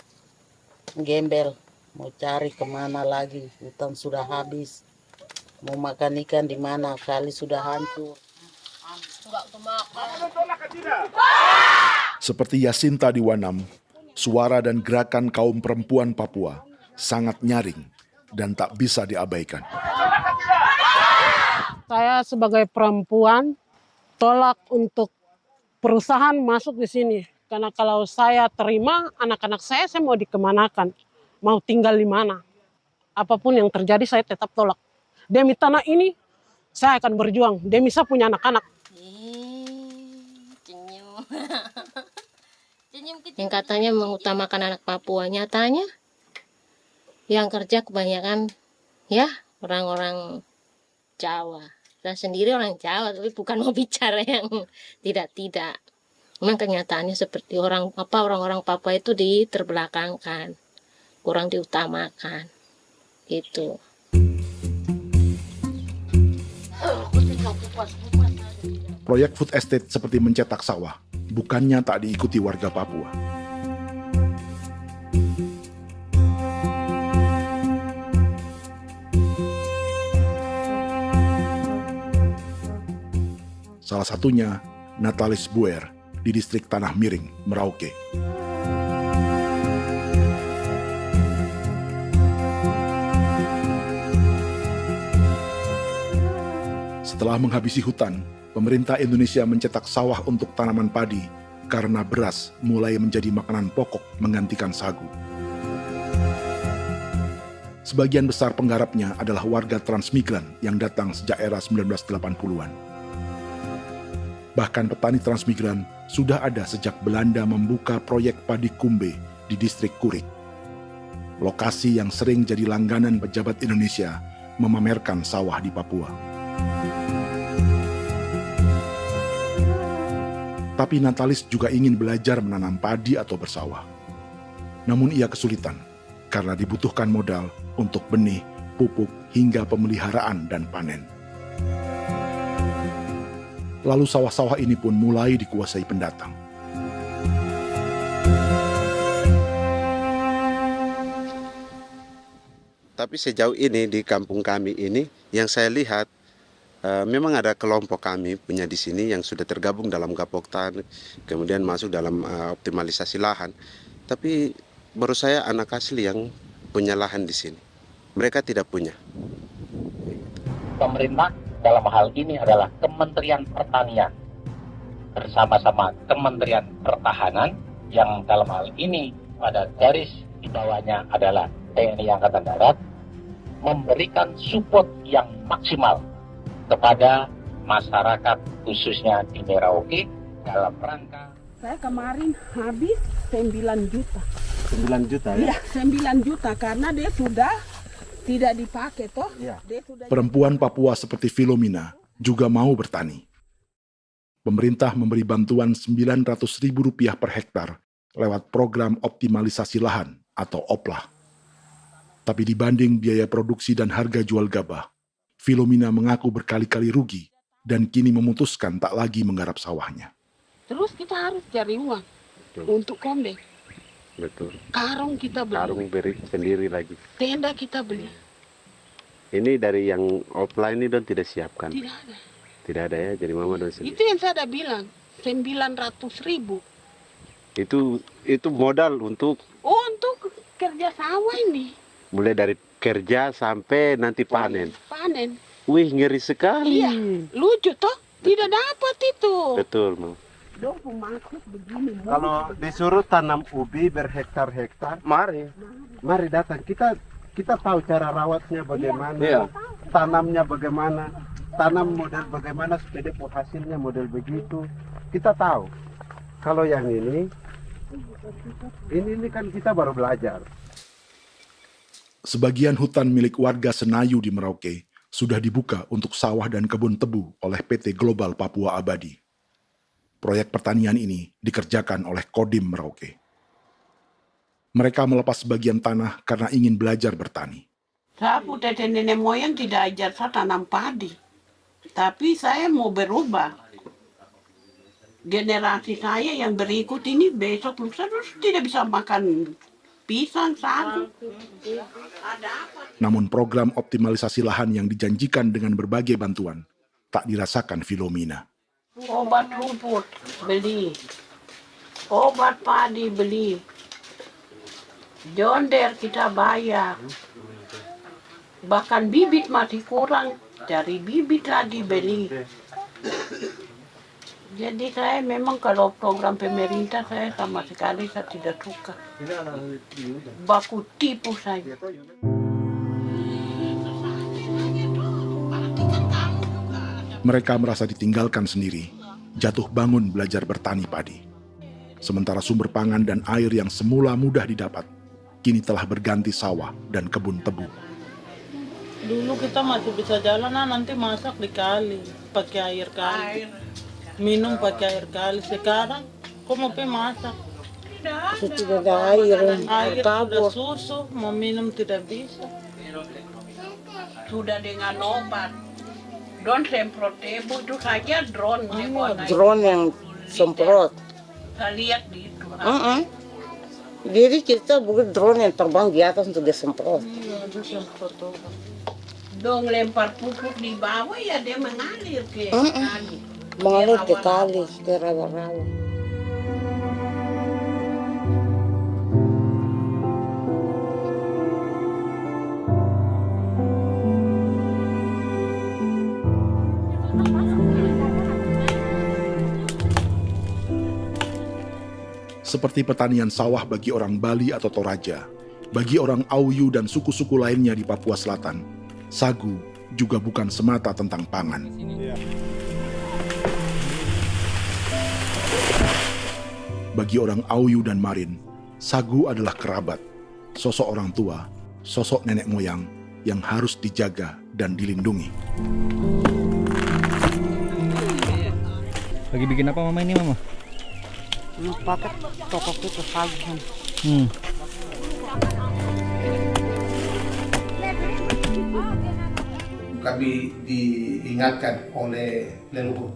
gembel, mau cari kemana lagi, hutan sudah habis, mau makan ikan di mana, kali sudah hancur. Seperti Yasinta di Wanam, suara dan gerakan kaum perempuan Papua sangat nyaring dan tak bisa diabaikan. Saya sebagai perempuan tolak untuk perusahaan masuk di sini. Karena kalau saya terima anak-anak saya mau dikemanakan, mau tinggal di mana. Apapun yang terjadi saya tetap tolak. Demi tanah ini saya akan berjuang, demi saya punya anak-anak. Yang katanya mengutamakan anak Papua, nyatanya yang kerja kebanyakan ya orang-orang Jawa. Dan sendiri orang Jawa, tapi bukan mau bicara yang tidak-tidak. Memang kenyataannya seperti orang-orang Papua itu diterbelakangkan, kurang diutamakan, gitu. Proyek food estate seperti mencetak sawah, bukannya tak diikuti warga Papua. Salah satunya Natalis Buer di distrik Tanah Miring, Merauke. Setelah menghabisi hutan, pemerintah Indonesia mencetak sawah untuk tanaman padi karena beras mulai menjadi makanan pokok menggantikan sagu. Sebagian besar penggarapnya adalah warga transmigran yang datang sejak era 1980-an. Bahkan petani transmigran sudah ada sejak Belanda membuka proyek padi kumbe di distrik Kurik. Lokasi yang sering jadi langganan pejabat Indonesia memamerkan sawah di Papua. Tapi Natalis juga ingin belajar menanam padi atau bersawah. Namun ia kesulitan karena dibutuhkan modal untuk benih, pupuk, hingga pemeliharaan dan panen. Lalu sawah-sawah ini pun mulai dikuasai pendatang. Tapi sejauh ini di kampung kami ini yang saya lihat memang ada kelompok kami punya di sini yang sudah tergabung dalam Gapoktan, kemudian masuk dalam optimalisasi lahan. Tapi menurut saya anak asli yang punya lahan di sini. Mereka tidak punya. Pemerintah dalam hal ini adalah Kementerian Pertanian bersama-sama Kementerian Pertahanan yang dalam hal ini pada garis di bawahnya adalah TNI Angkatan Darat, memberikan support yang maksimal kepada masyarakat khususnya di Merauke dalam rangka. Saya kemarin habis 9 juta. 9 juta ya? Iya, 9 juta karena dia sudah tidak dipakai toh. Ya. Perempuan Papua seperti Filomena juga mau bertani. Pemerintah memberi bantuan Rp900.000 per hektar lewat program optimalisasi lahan atau OPLAH. Tapi dibanding biaya produksi dan harga jual gabah, Filomena mengaku berkali-kali rugi dan kini memutuskan tak lagi menggarap sawahnya. Terus kita harus cari uang untuk kombe. Betul. Karung kita beli. Karung beri sendiri lagi. Tenda kita beli. Ini dari yang offline ini don tidak siapkan. Tidak ada. Tidak ada ya, jadi mama don sendiri. Itu yang saya udah bilang, 900.000. Itu modal untuk kerja sawah ini. Mulai dari kerja sampai nanti panen. Panen. Wih, ngeri sekali. Iya, lucu toh? Tidak dapat itu. Betul, Mam. Kalau disuruh tanam ubi berhektar-hektar, mari datang. Kita tahu cara rawatnya bagaimana, iya. Tanamnya bagaimana, tanam model bagaimana supaya hasilnya model begitu. Kita tahu. Kalau yang ini kan kita baru belajar. Sebagian hutan milik warga Senayu di Merauke sudah dibuka untuk sawah dan kebun tebu oleh PT Global Papua Abadi. Proyek pertanian ini dikerjakan oleh Kodim Merauke. Mereka melepas sebagian tanah karena ingin belajar bertani. Saya punya nenek moyang tidak ajar saya tanam padi. Tapi saya mau berubah. Generasi saya yang berikut ini besok lusa tidak bisa makan pisang, sagu. Namun program optimalisasi lahan yang dijanjikan dengan berbagai bantuan tak dirasakan Filomena. Obat rumput beli, obat padi beli, jonder kita bayar, bahkan bibit masih kurang, cari bibit lagi beli. Jadi saya memang kalau program pemerintah saya sama sekali saya tidak suka. Baku tipu saya. Mereka merasa ditinggalkan sendiri, jatuh bangun belajar bertani padi. Sementara sumber pangan dan air yang semula mudah didapat, kini telah berganti sawah dan kebun tebu. Dulu kita masih bisa jalan, nanti masak di kali, pakai air kali. Minum pakai air kali. Sekarang, kok mau masak? Tidak ada air. Air sudah susu, mau minum tidak bisa. Sudah dengan obat. Drone semprot tebu itu saja drone. Drone yang semprot. Saya lihat di itu. Jadi kita bukan drone yang terbang di atas untuk disemprot. Iya, itu semprot obat. Dong lempar pupuk di bawah ya dia mengalir ke kali. Mengalir ke kali, ke rawa-rawa. Seperti pertanian sawah bagi orang Bali atau Toraja, Bagi orang Auyu dan suku-suku lainnya di Papua Selatan, sagu juga bukan semata tentang pangan. Bagi orang Auyu dan Marin, sagu adalah kerabat, sosok orang tua, sosok nenek moyang yang harus dijaga dan dilindungi. Lagi bikin apa mama ini mama? Pakai toko itu sagu. Kami diingatkan oleh leluhur,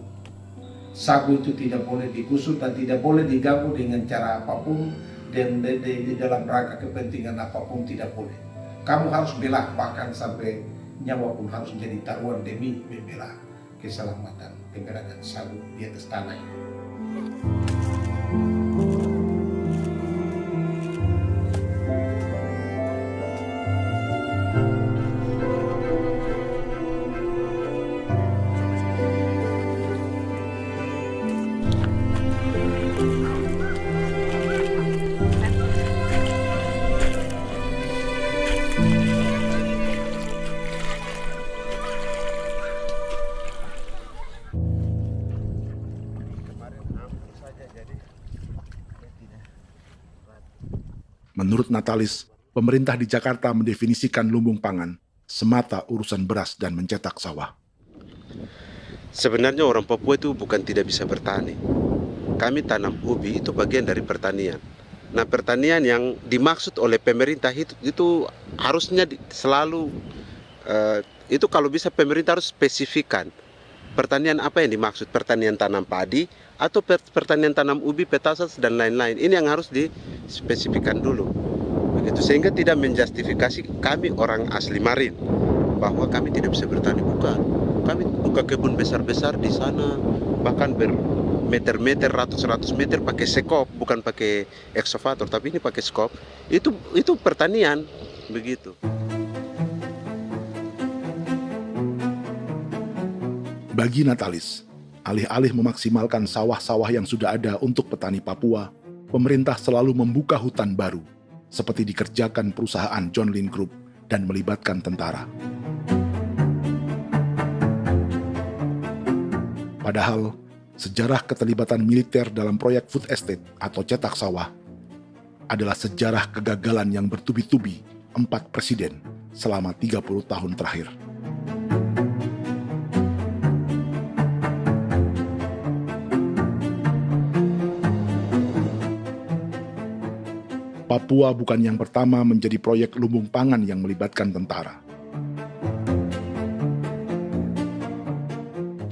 sagu itu tidak boleh digusur dan tidak boleh diganggu dengan cara apapun, dan di dalam rangka kepentingan apapun tidak boleh. Kamu harus bela, bahkan sampai nyawa pun harus menjadi taruhan demi membela keselamatan keberadaan sagu di atas tanah ini. Menurut Natalis, pemerintah di Jakarta mendefinisikan lumbung pangan semata urusan beras dan mencetak sawah. Sebenarnya orang Papua itu bukan tidak bisa bertani. Kami tanam ubi itu bagian dari pertanian. Nah, pertanian yang dimaksud oleh pemerintah itu harusnya selalu, itu kalau bisa pemerintah harus spesifikkan. Pertanian apa yang dimaksud? Pertanian tanam padi atau pertanian tanam ubi, petasan dan lain-lain. Ini yang harus dispesifikkan dulu. Begitu, sehingga tidak menjustifikasi kami orang asli Marin bahwa kami tidak bisa bertani. Bukan. Kami buka kebun besar-besar di sana, bahkan bermeter-meter, ratus-ratus meter pakai sekop, bukan pakai ekskavator, tapi ini pakai skop. Itu pertanian, begitu. Bagi Natalis, alih-alih memaksimalkan sawah-sawah yang sudah ada untuk petani Papua, pemerintah selalu membuka hutan baru, seperti dikerjakan perusahaan John Lynn Group dan melibatkan tentara. Padahal, sejarah keterlibatan militer dalam proyek food estate atau cetak sawah adalah sejarah kegagalan yang bertubi-tubi 4 presiden selama 30 tahun terakhir. Papua bukan yang pertama menjadi proyek lumbung pangan yang melibatkan tentara.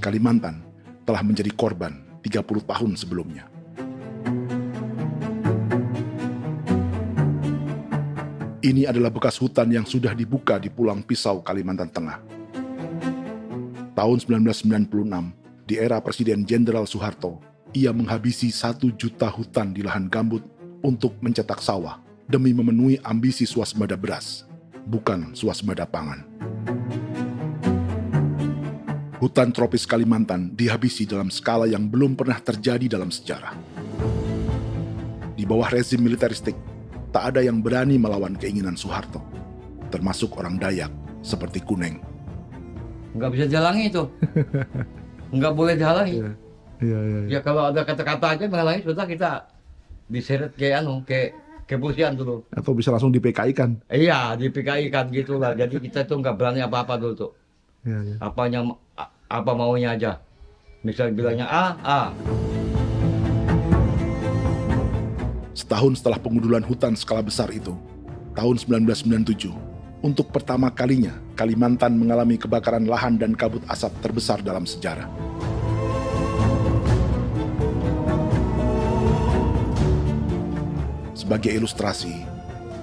Kalimantan telah menjadi korban 30 tahun sebelumnya. Ini adalah bekas hutan yang sudah dibuka di Pulang Pisau, Kalimantan Tengah. Tahun 1996, di era Presiden Jenderal Soeharto, ia menghabisi 1 juta hutan di lahan gambut untuk mencetak sawah demi memenuhi ambisi swasembada beras, bukan swasembada pangan. Hutan tropis Kalimantan dihabisi dalam skala yang belum pernah terjadi dalam sejarah. Di bawah rezim militeristik, tak ada yang berani melawan keinginan Soeharto, termasuk orang Dayak seperti Kuneng. Nggak bisa dihalangi itu. Nggak boleh dihalangi. Ya kalau ada kata-kata aja menghalangi, sudah kita diseret ke kepolisian dulu. Atau bisa langsung di PKI-kan. Iya, di PKI-kan gitulah. Jadi kita tuh nggak berani apa-apa dulu tuh. Ya. Apa maunya aja. Misal bilangnya A. Setahun setelah pengundulan hutan skala besar itu, tahun 1997, untuk pertama kalinya Kalimantan mengalami kebakaran lahan dan kabut asap terbesar dalam sejarah. Sebagai ilustrasi,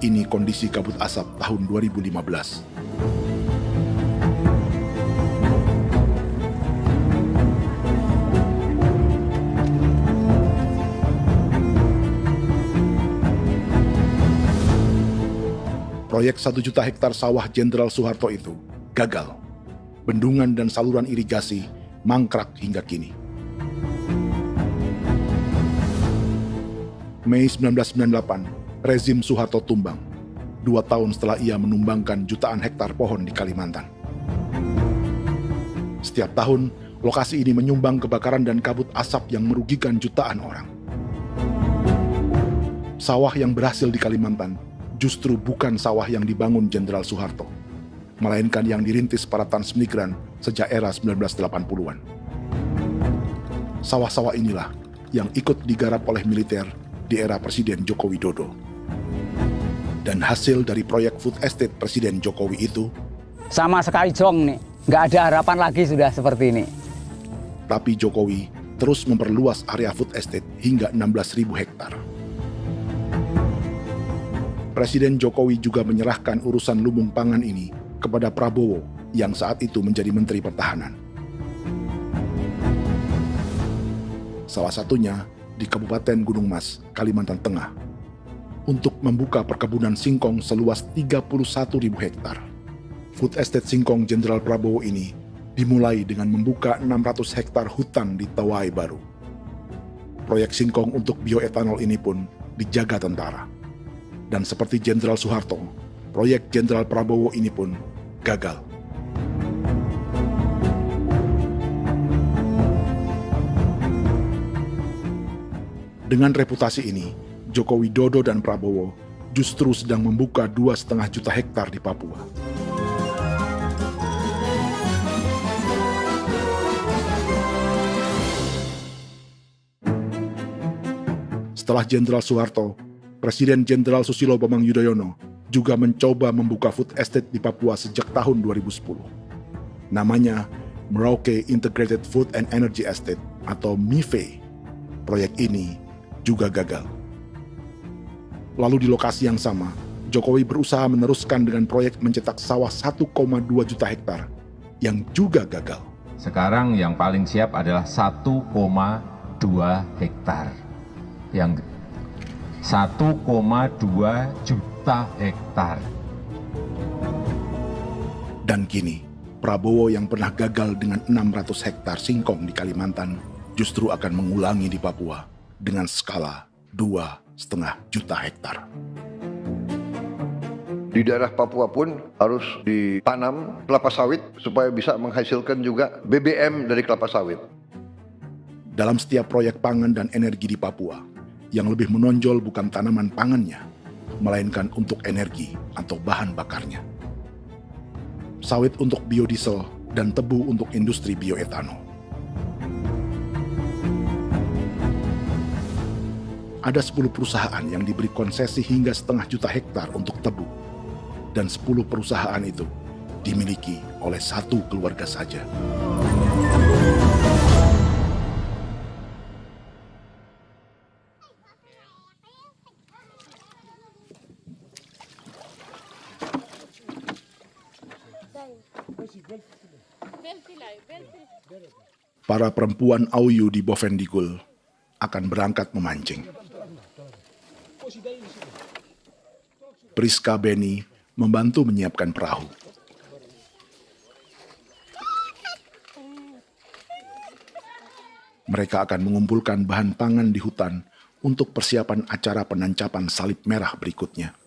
ini kondisi kabut asap tahun 2015. Proyek 1 juta hektar sawah Jenderal Soeharto itu gagal. Bendungan dan saluran irigasi mangkrak hingga kini. Mei 1998, rezim Soeharto tumbang. 2 tahun setelah ia menumbangkan jutaan hektar pohon di Kalimantan. Setiap tahun, lokasi ini menyumbang kebakaran dan kabut asap yang merugikan jutaan orang. Sawah yang berhasil di Kalimantan justru bukan sawah yang dibangun Jenderal Soeharto, melainkan yang dirintis para transmigran sejak era 1980-an. Sawah-sawah inilah yang ikut digarap oleh militer di era Presiden Joko Widodo. Dan hasil dari proyek food estate Presiden Jokowi itu sama sekali jong nih, nggak ada harapan lagi sudah seperti ini. Tapi Jokowi terus memperluas area food estate hingga 16.000 hektar. Presiden Jokowi juga menyerahkan urusan lumbung pangan ini kepada Prabowo yang saat itu menjadi Menteri Pertahanan. Salah satunya di Kabupaten Gunung Mas, Kalimantan Tengah, untuk membuka perkebunan singkong seluas 31.000 hektar. Food estate singkong Jenderal Prabowo ini dimulai dengan membuka 600 hektar hutan di Tawai Baru. Proyek singkong untuk bioetanol ini pun dijaga tentara. Dan seperti Jenderal Soeharto, proyek Jenderal Prabowo ini pun gagal. Dengan reputasi ini, Joko Widodo dan Prabowo justru sedang membuka 2,5 juta hektar di Papua. Setelah Jenderal Soeharto, Presiden Jenderal Susilo Bambang Yudhoyono juga mencoba membuka food estate di Papua sejak tahun 2010. Namanya Merauke Integrated Food and Energy Estate atau MIFE. Proyek ini juga gagal. Lalu di lokasi yang sama, Jokowi berusaha meneruskan dengan proyek mencetak sawah 1,2 juta hektar yang juga gagal. Sekarang yang paling siap adalah 1,2 hektar. Yang 1,2 juta hektar. Dan kini, Prabowo yang pernah gagal dengan 600 hektar singkong di Kalimantan justru akan mengulangi di Papua dengan skala 2,5 juta hektar. Di daerah Papua pun harus ditanam kelapa sawit supaya bisa menghasilkan juga BBM dari kelapa sawit. Dalam setiap proyek pangan dan energi di Papua, yang lebih menonjol bukan tanaman pangannya, melainkan untuk energi atau bahan bakarnya. Sawit untuk biodiesel dan tebu untuk industri bioetanol. Ada 10 perusahaan yang diberi konsesi hingga 0,5 juta hektar untuk tebu. Dan 10 perusahaan itu dimiliki oleh 1 keluarga saja. Para perempuan Auyu di Bovendigul akan berangkat memancing. Priska Beni membantu menyiapkan perahu. Mereka akan mengumpulkan bahan pangan di hutan untuk persiapan acara penancapan salib merah berikutnya.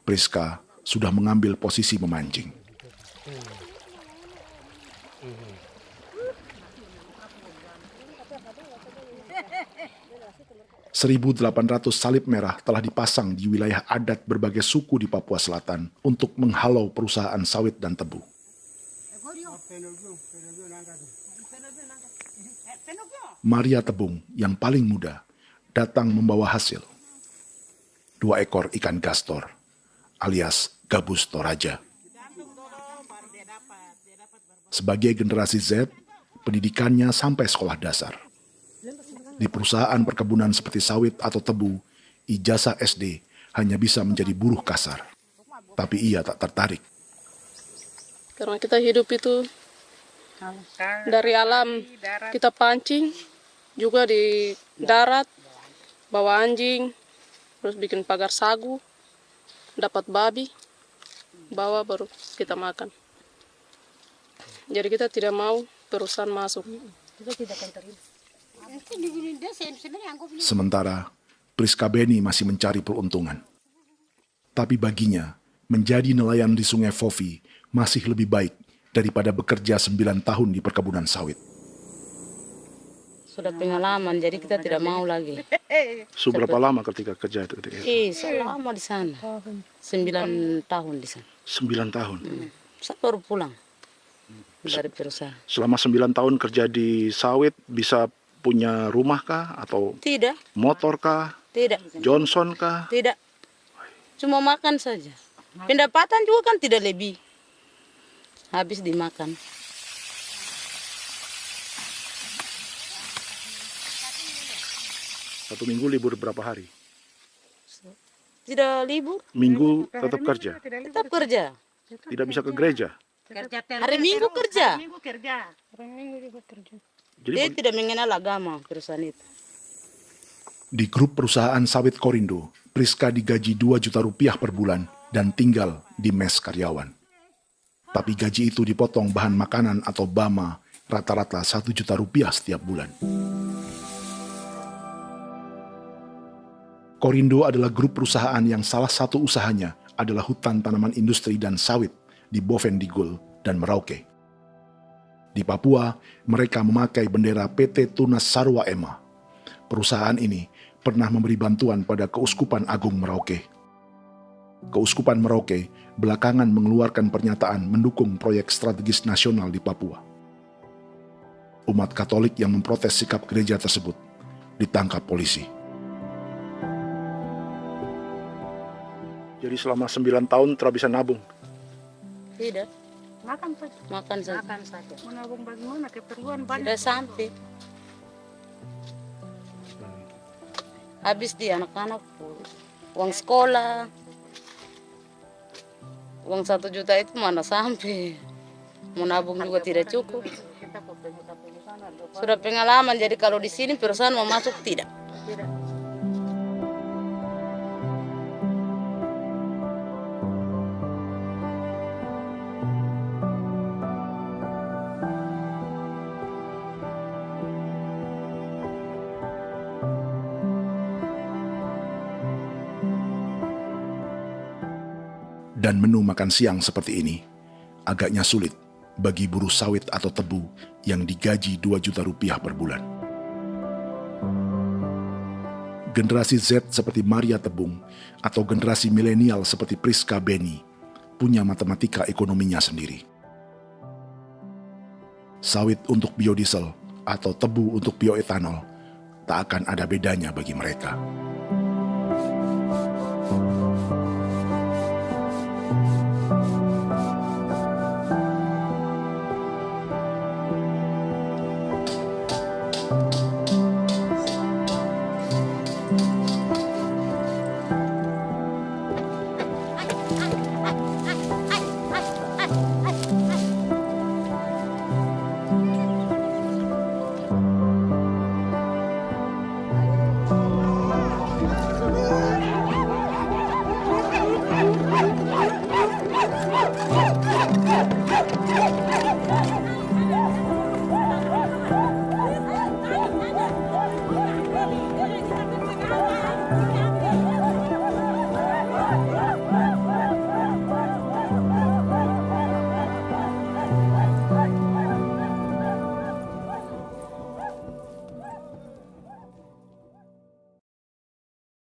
Priska sudah mengambil posisi memancing. 1.800 salib merah telah dipasang di wilayah adat berbagai suku di Papua Selatan untuk menghalau perusahaan sawit dan tebu. Maria Tebung yang paling muda datang membawa hasil. 2 ekor ikan gastor alias gabus toraja. Sebagai generasi Z, pendidikannya sampai sekolah dasar. Di perusahaan perkebunan seperti sawit atau tebu, ijazah SD hanya bisa menjadi buruh kasar. Tapi ia tak tertarik. Karena kita hidup itu dari alam, kita pancing, juga di darat, bawa anjing, terus bikin pagar sagu, dapat babi, bawa baru kita makan. Jadi kita tidak mau perusahaan masuk. Kita tidak akan terima. Sementara Priska Beni masih mencari peruntungan. Tapi baginya, menjadi nelayan di Sungai Fofi masih lebih baik daripada bekerja 9 tahun di perkebunan sawit. Sudah pengalaman, jadi kita tidak mau lagi. Seberapa lama ketika kerja itu? Selama di sana. 9 tahun di sana. 9 tahun? Saya baru pulang dari perusahaan. Selama 9 tahun kerja di sawit, bisa punya rumah kah? Atau Tidak. motor kah? Tidak. Johnson kah? Tidak. Cuma makan saja. Pendapatan juga kan tidak lebih. Habis dimakan. Satu minggu libur berapa hari? Tidak libur. Minggu tetap kerja? Tetap kerja. Tidak bisa ke gereja? Hari Minggu kerja. Hari Minggu juga kerja. Dia tidak mengenal agama perusahaan itu. Di grup perusahaan sawit Korindo, Priska digaji 2 juta rupiah per bulan dan tinggal di mes karyawan. Tapi gaji itu dipotong bahan makanan atau BAMA rata-rata 1 juta rupiah setiap bulan. Korindo adalah grup perusahaan yang salah satu usahanya adalah hutan tanaman industri dan sawit di Bovendigul dan Merauke. Di Papua, mereka memakai bendera PT Tunas Sarwa Ema. Perusahaan ini pernah memberi bantuan pada Keuskupan Agung Merauke. Keuskupan Merauke belakangan mengeluarkan pernyataan mendukung proyek strategis nasional di Papua. Umat Katolik yang memprotes sikap gereja tersebut ditangkap polisi. Jadi selama 9 tahun tidak bisa nabung? Tidak. Makan saja. Makan saja. Makan saja. Menabung bagaimana? Keperluan banyak. Sudah sampai. Habis di anak-anak uang sekolah. Uang 1 juta itu mana sampai. Mau nabung juga tidak cukup. Sudah pengalaman, jadi kalau di sini perusahaan mau masuk tidak. Dan menu makan siang seperti ini agaknya sulit bagi buruh sawit atau tebu yang digaji 2 juta rupiah per bulan. Generasi Z seperti Maria Tebung atau generasi milenial seperti Priska Beni punya matematika ekonominya sendiri. Sawit untuk biodiesel atau tebu untuk bioetanol tak akan ada bedanya bagi mereka.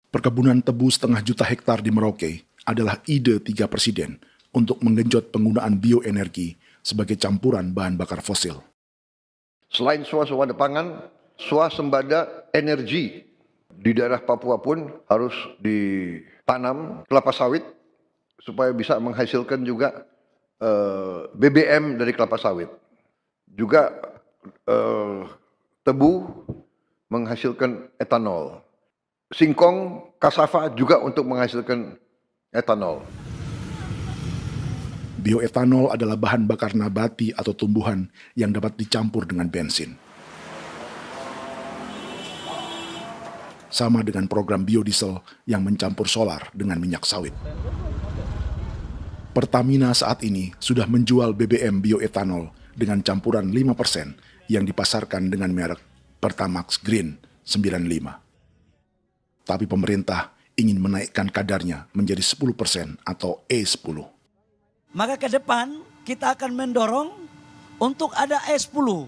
Perkebunan tebu 1,5 juta hektar di Merauke adalah ide 3 presiden untuk menggenjot penggunaan bioenergi sebagai campuran bahan bakar fosil. Selain swasembada pangan, swasembada energi di daerah Papua pun harus ditanam kelapa sawit supaya bisa menghasilkan juga BBM dari kelapa sawit. Juga tebu menghasilkan etanol. Singkong, kasava juga untuk menghasilkan etanol. Bioetanol adalah bahan bakar nabati atau tumbuhan yang dapat dicampur dengan bensin. Sama dengan program biodiesel yang mencampur solar dengan minyak sawit. Pertamina saat ini sudah menjual BBM bioetanol dengan campuran 5% yang dipasarkan dengan merek Pertamax Green 95. Tapi pemerintah ingin menaikkan kadarnya menjadi 10% atau E10. Maka ke depan kita akan mendorong untuk ada E10.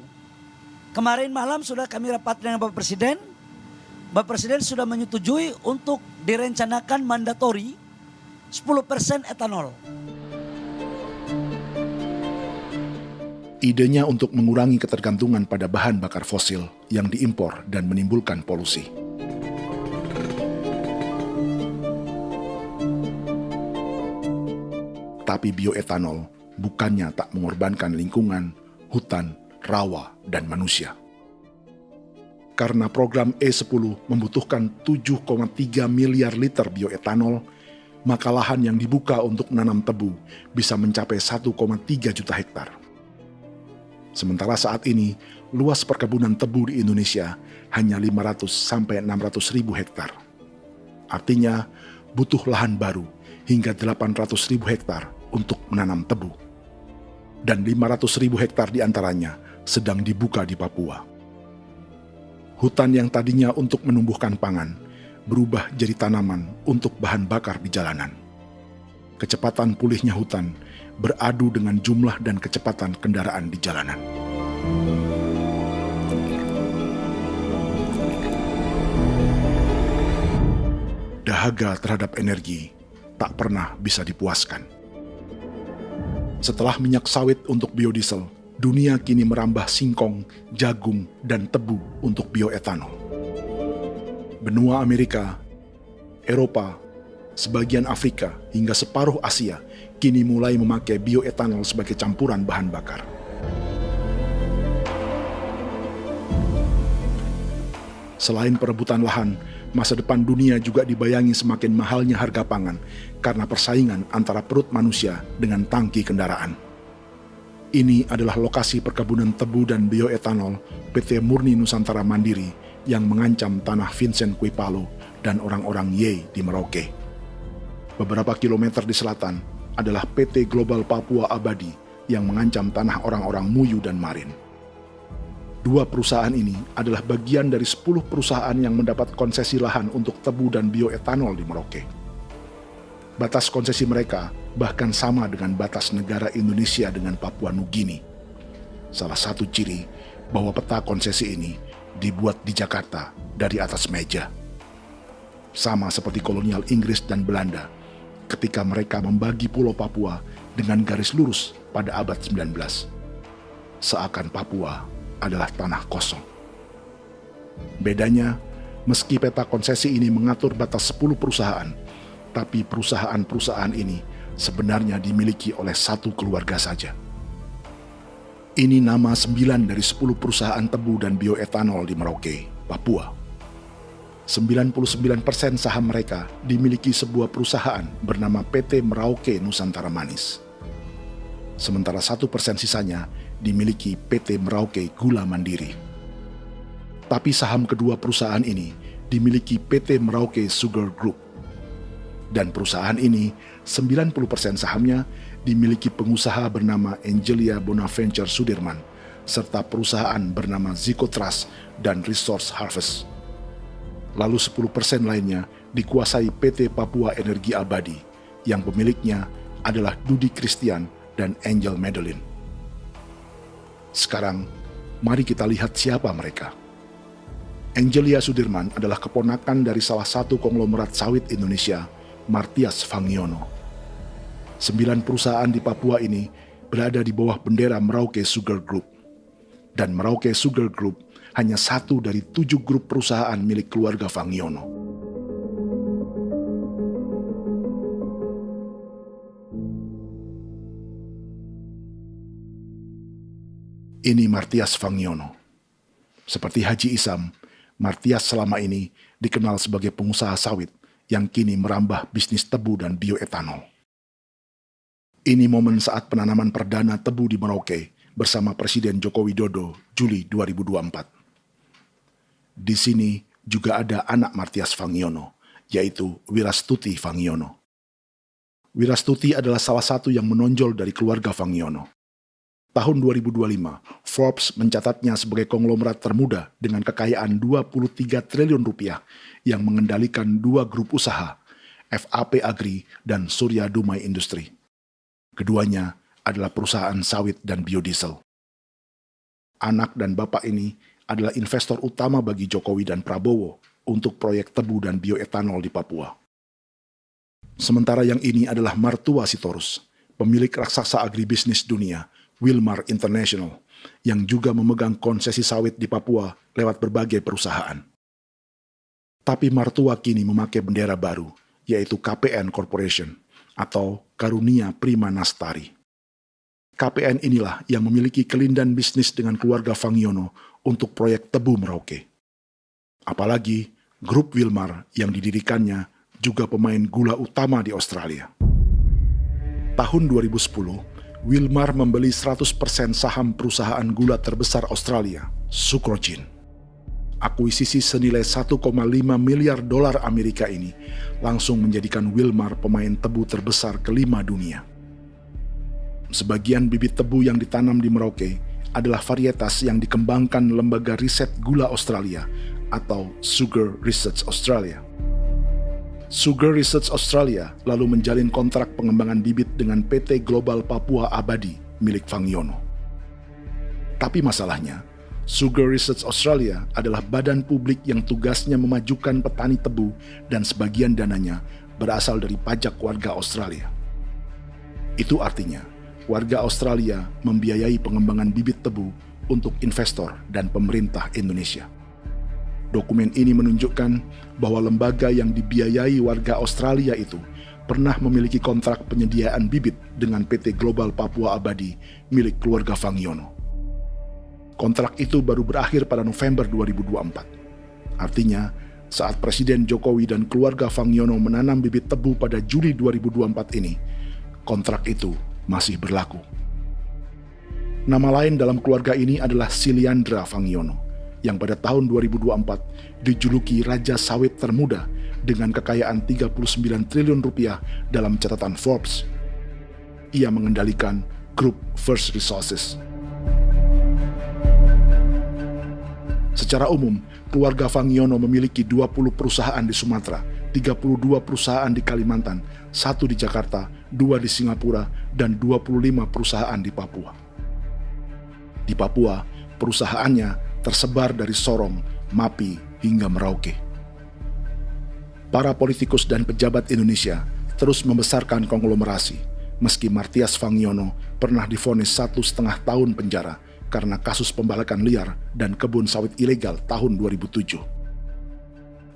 Kemarin malam sudah kami rapat dengan Bapak Presiden. Bapak Presiden sudah menyetujui untuk direncanakan mandatori 10% etanol. Idenya untuk mengurangi ketergantungan pada bahan bakar fosil yang diimpor dan menimbulkan polusi. Tapi bioetanol bukannya tak mengorbankan lingkungan, hutan, rawa, dan manusia. Karena program E10 membutuhkan 7,3 miliar liter bioetanol, maka lahan yang dibuka untuk menanam tebu bisa mencapai 1,3 juta hektar. Sementara saat ini, luas perkebunan tebu di Indonesia hanya 500 sampai 600 ribu hektar. Artinya, butuh lahan baru hingga 800 ribu hektar untuk menanam tebu. Dan 500 ribu hektar diantaranya sedang dibuka di Papua. Hutan yang tadinya untuk menumbuhkan pangan, berubah jadi tanaman untuk bahan bakar di jalanan. Kecepatan pulihnya hutan beradu dengan jumlah dan kecepatan kendaraan di jalanan. Dahaga terhadap energi tak pernah bisa dipuaskan. Setelah minyak sawit untuk biodiesel, dunia kini merambah singkong, jagung, dan tebu untuk bioetanol. Benua Amerika, Eropa, sebagian Afrika, hingga separuh Asia kini mulai memakai bioetanol sebagai campuran bahan bakar. Selain perebutan lahan, masa depan dunia juga dibayangi semakin mahalnya harga pangan karena persaingan antara perut manusia dengan tangki kendaraan. Ini adalah lokasi perkebunan tebu dan bioetanol PT Murni Nusantara Mandiri yang mengancam tanah Vincent Quipalo dan orang-orang Ye di Merauke. Beberapa kilometer di selatan adalah PT Global Papua Abadi yang mengancam tanah orang-orang Muyu dan Marin. Dua perusahaan ini adalah bagian dari 10 perusahaan yang mendapat konsesi lahan untuk tebu dan bioetanol di Merauke. Batas konsesi mereka bahkan sama dengan batas negara Indonesia dengan Papua Nugini. Salah satu ciri bahwa peta konsesi ini dibuat di Jakarta dari atas meja. Sama seperti kolonial Inggris dan Belanda ketika mereka membagi Pulau Papua dengan garis lurus pada abad 19. Seakan Papua adalah tanah kosong. Bedanya, meski peta konsesi ini mengatur batas 10 perusahaan, tapi perusahaan-perusahaan ini sebenarnya dimiliki oleh satu keluarga saja. Ini nama 9 dari 10 perusahaan tebu dan bioetanol di Merauke, Papua. 99% saham mereka dimiliki sebuah perusahaan bernama PT Merauke Nusantara Manis. Sementara 1% sisanya dimiliki PT Merauke Gula Mandiri. Tapi saham kedua perusahaan ini dimiliki PT Merauke Sugar Group. Dan perusahaan ini 90% sahamnya dimiliki pengusaha bernama Angelia Bonaventure Sudirman serta perusahaan bernama Zico Trust dan Resource Harvest. Lalu 10% lainnya dikuasai PT Papua Energi Abadi yang pemiliknya adalah Dudi Christian dan Angel Madeline. Sekarang, mari kita lihat siapa mereka. Angelia Sudirman adalah keponakan dari salah satu konglomerat sawit Indonesia, Martias Fangiono. 9 perusahaan di Papua ini berada di bawah bendera Merauke Sugar Group. Dan Merauke Sugar Group hanya satu dari 7 grup perusahaan milik keluarga Fangiono. Ini Martias Fangiono. Seperti Haji Isam, Martias selama ini dikenal sebagai pengusaha sawit yang kini merambah bisnis tebu dan bioetanol. Ini momen saat penanaman perdana tebu di Merauke bersama Presiden Joko Widodo Juli 2024. Di sini juga ada anak Martias Fangiono, yaitu Wirastuti Fangiono. Wirastuti adalah salah satu yang menonjol dari keluarga Fangiono. Tahun 2025, Forbes mencatatnya sebagai konglomerat termuda dengan kekayaan 23 triliun rupiah yang mengendalikan 2 grup usaha, FAP Agri dan Surya Dumai Industri. Keduanya adalah perusahaan sawit dan biodiesel. Anak dan bapak ini adalah investor utama bagi Jokowi dan Prabowo untuk proyek tebu dan bioetanol di Papua. Sementara yang ini adalah mertua Sitorus, pemilik raksasa agribisnis dunia, Wilmar International, yang juga memegang konsesi sawit di Papua lewat berbagai perusahaan. Tapi mertua kini memakai bendera baru, yaitu KPN Corporation atau Karunia Prima Nastari. KPN inilah yang memiliki kelindan bisnis dengan keluarga Fangiono untuk proyek tebu Merauke. Apalagi grup Wilmar yang didirikannya juga pemain gula utama di Australia. Tahun 2010, Wilmar membeli 100% saham perusahaan gula terbesar Australia, Sucrogin. Akuisisi senilai 1,5 miliar dolar Amerika ini langsung menjadikan Wilmar pemain tebu terbesar kelima dunia. Sebagian bibit tebu yang ditanam di Merauke adalah varietas yang dikembangkan Lembaga Riset Gula Australia atau Sugar Research Australia. Sugar Research Australia lalu menjalin kontrak pengembangan bibit dengan PT Global Papua Abadi milik Fangiono. Tapi masalahnya, Sugar Research Australia adalah badan publik yang tugasnya memajukan petani tebu dan sebagian dananya berasal dari pajak warga Australia. Itu artinya, warga Australia membiayai pengembangan bibit tebu untuk investor dan pemerintah Indonesia. Dokumen ini menunjukkan bahwa lembaga yang dibiayai warga Australia itu pernah memiliki kontrak penyediaan bibit dengan PT Global Papua Abadi milik keluarga Fangiono. Kontrak itu baru berakhir pada November 2024. Artinya, saat Presiden Jokowi dan keluarga Fangiono menanam bibit tebu pada Juli 2024 ini, kontrak itu masih berlaku. Nama lain dalam keluarga ini adalah Siliandra Fangiono, yang pada tahun 2024 dijuluki Raja Sawit Termuda dengan kekayaan 39 triliun rupiah dalam catatan Forbes. Ia mengendalikan grup First Resources. Secara umum, keluarga Fangiono memiliki 20 perusahaan di Sumatera, 32 perusahaan di Kalimantan, 1 di Jakarta, 2 di Singapura, dan 25 perusahaan di Papua. Di Papua, perusahaannya tersebar dari Sorong, Mapi, hingga Merauke. Para politikus dan pejabat Indonesia terus membesarkan konglomerasi, meski Martias Fangiono pernah divonis 1,5 tahun penjara karena kasus pembalakan liar dan kebun sawit ilegal tahun 2007.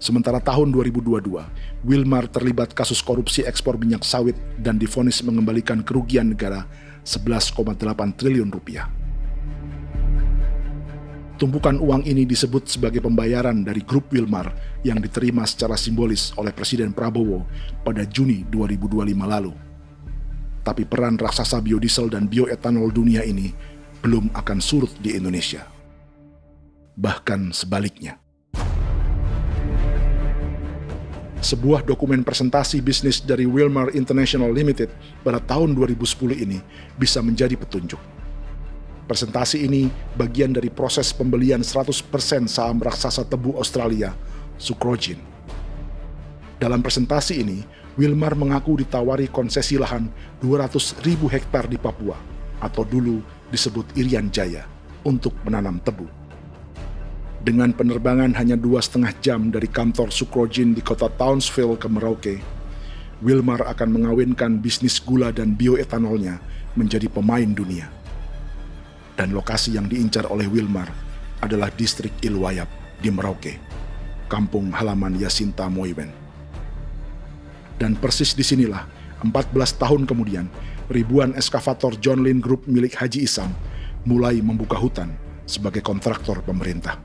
Sementara tahun 2022, Wilmar terlibat kasus korupsi ekspor minyak sawit dan divonis mengembalikan kerugian negara 11,8 triliun rupiah. Tumpukan uang ini disebut sebagai pembayaran dari grup Wilmar yang diterima secara simbolis oleh Presiden Prabowo pada Juni 2025 lalu. Tapi peran raksasa biodiesel dan bioetanol dunia ini belum akan surut di Indonesia. Bahkan sebaliknya. Sebuah dokumen presentasi bisnis dari Wilmar International Limited pada tahun 2010 ini bisa menjadi petunjuk. Presentasi ini bagian dari proses pembelian 100% saham raksasa tebu Australia, Sucrogin. Dalam presentasi ini, Wilmar mengaku ditawari konsesi lahan 200.000 hektar di Papua, atau dulu disebut Irian Jaya, untuk menanam tebu. Dengan penerbangan hanya 2,5 jam dari kantor Sucrogin di kota Townsville ke Merauke, Wilmar akan mengawinkan bisnis gula dan bioetanolnya menjadi pemain dunia. Dan lokasi yang diincar oleh Wilmar adalah distrik Ilwayap di Merauke, kampung halaman Yasinta Moiwen. Dan persis disinilah, 14 tahun kemudian, ribuan eskavator John Lynn Group milik Haji Isam mulai membuka hutan sebagai kontraktor pemerintah.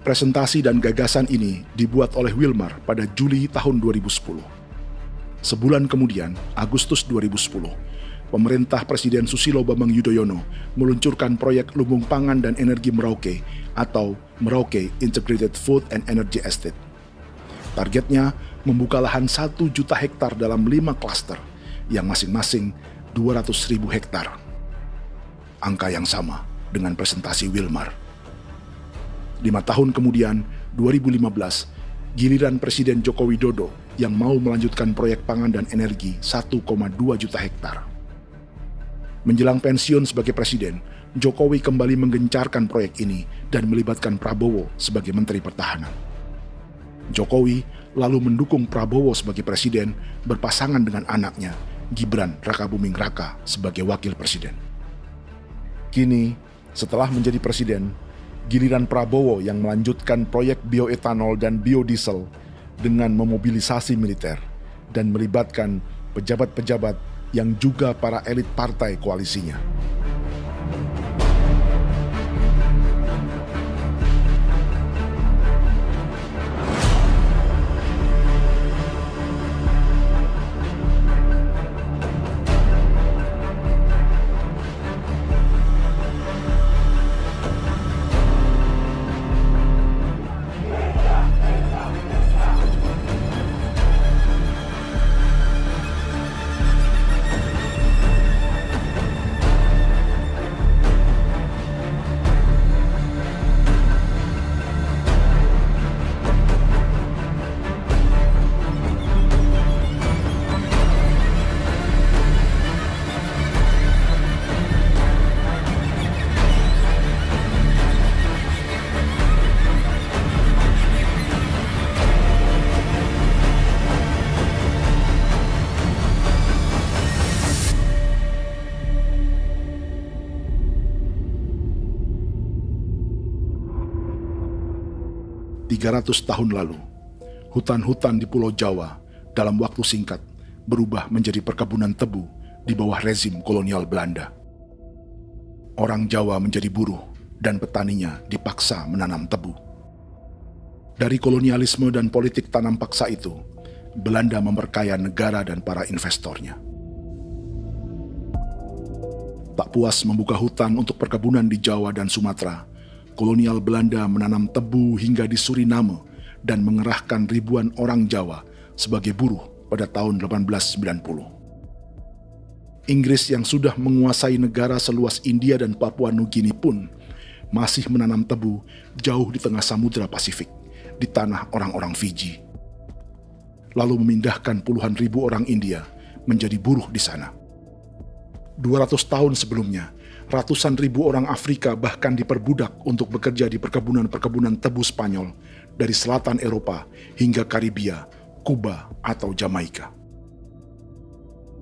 Presentasi dan gagasan ini dibuat oleh Wilmar pada Juli tahun 2010. Sebulan kemudian, Agustus 2010, pemerintah Presiden Susilo Bambang Yudhoyono meluncurkan proyek Lumbung Pangan dan Energi Merauke atau Merauke Integrated Food and Energy Estate. Targetnya membuka lahan 1 juta hektar dalam 5 klaster yang masing-masing 200.000 hektar. angka yang sama dengan presentasi Wilmar. 5 tahun kemudian, 2015, giliran Presiden Joko Widodo yang mau melanjutkan proyek pangan dan energi 1,2 juta hektar. Menjelang pensiun sebagai presiden, Jokowi kembali menggencarkan proyek ini dan melibatkan Prabowo sebagai Menteri Pertahanan. Jokowi lalu mendukung Prabowo sebagai presiden berpasangan dengan anaknya, Gibran Rakabuming Raka sebagai wakil presiden. Kini, setelah menjadi presiden, giliran Prabowo yang melanjutkan proyek bioetanol dan biodiesel dengan memobilisasi militer dan melibatkan pejabat-pejabat yang juga para elit partai koalisinya. Tahun lalu, hutan-hutan di Pulau Jawa dalam waktu singkat berubah menjadi perkebunan tebu di bawah rezim kolonial Belanda. Orang Jawa menjadi buruh dan petaninya dipaksa menanam tebu. Dari kolonialisme dan politik tanam paksa itu, Belanda memperkaya negara dan para investornya. Tak puas membuka hutan untuk perkebunan di Jawa dan Sumatera, kolonial Belanda menanam tebu hingga di Suriname dan mengerahkan ribuan orang Jawa sebagai buruh pada tahun 1890. Inggris yang sudah menguasai negara seluas India dan Papua Nugini pun masih menanam tebu jauh di tengah Samudra Pasifik, di tanah orang-orang Fiji. Lalu memindahkan puluhan ribu orang India menjadi buruh di sana. 200 tahun sebelumnya, ratusan ribu orang Afrika bahkan diperbudak untuk bekerja di perkebunan-perkebunan tebu Spanyol dari selatan Eropa hingga Karibia, Kuba, atau Jamaika.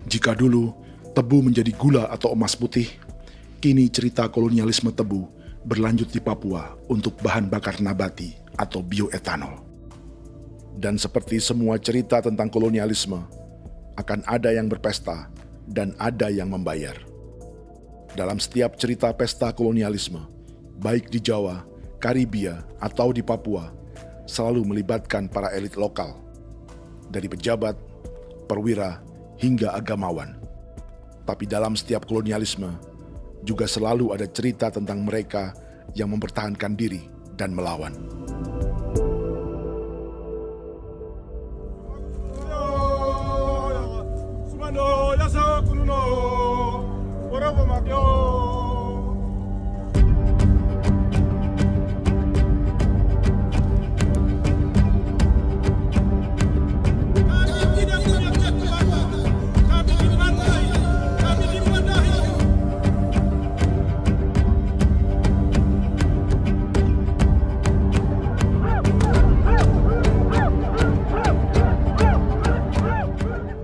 Jika dulu tebu menjadi gula atau emas putih, kini cerita kolonialisme tebu berlanjut di Papua untuk bahan bakar nabati atau bioetanol. Dan seperti semua cerita tentang kolonialisme, akan ada yang berpesta dan ada yang membayar. Dalam setiap cerita pesta kolonialisme, baik di Jawa, Karibia, atau di Papua, selalu melibatkan para elit lokal, dari pejabat, perwira, hingga agamawan. Tapi dalam setiap kolonialisme, juga selalu ada cerita tentang mereka yang mempertahankan diri dan melawan.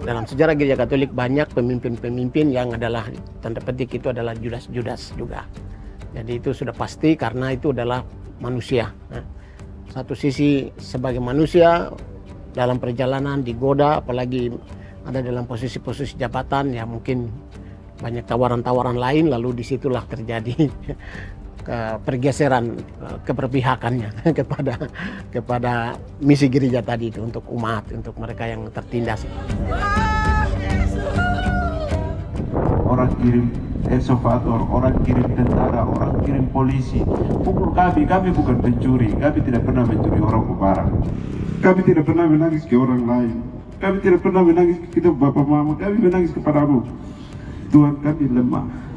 Dalam sejarah Gereja Katolik banyak pemimpin-pemimpin yang adalah tanda petik itu adalah Judas-Judas juga. Jadi itu sudah pasti karena itu adalah manusia. Nah, satu sisi sebagai manusia dalam perjalanan digoda, apalagi ada dalam posisi-posisi jabatan ya mungkin banyak tawaran-tawaran lain, lalu disitulah terjadi pergeseran keberpihakannya kepada misi gereja tadi itu untuk umat, untuk mereka yang tertindas. Orang kirim eksavator, orang kirim tentara, orang kirim polisi. Pukul kami bukan pencuri, kami tidak pernah mencuri orang barang. Kami tidak pernah menangis ke orang lain. Kami tidak pernah menangis ke kita bapak mama, kami menangis kepadamu. Tuhan kami lemah.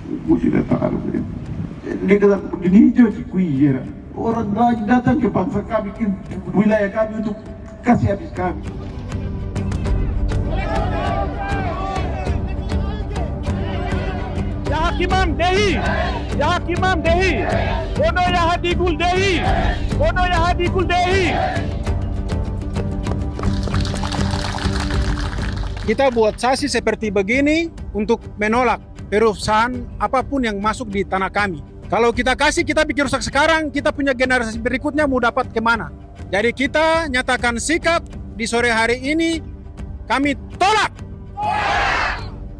Mesti datang ada begitu. Dia kata begini hijau cikui ya. Orang datang ke bangsa kami, ke wilayah kami untuk kasih habis kami. Ya Hakimam Dehi, Ya Hakimam Dehi, Bono Ya Hadikul Dehi, Bono Ya Hadikul Dehi. Kita buat sasi seperti begini untuk menolak perusahaan apapun yang masuk di tanah kami. Kalau kita kasih, kita bikin rusak sekarang, kita punya generasi berikutnya mau dapat kemana. Jadi kita nyatakan sikap di sore hari ini, kami tolak.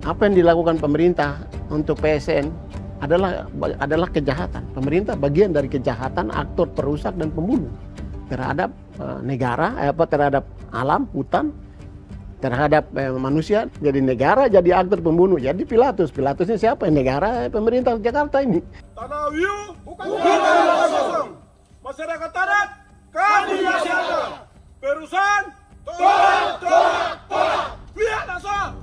Apa yang dilakukan pemerintah untuk PSN adalah kejahatan. Pemerintah bagian dari kejahatan, aktor perusak dan pembunuh terhadap negara, terhadap alam, hutan, terhadap manusia. Jadi negara jadi aktor pembunuh. Jadi Pilatusnya siapa? Negara, pemerintah Jakarta ini. Tanah Wiu bukan kosong. Masyarakat adat kami masyarakat. Perusahaan tolak. Lihat asal.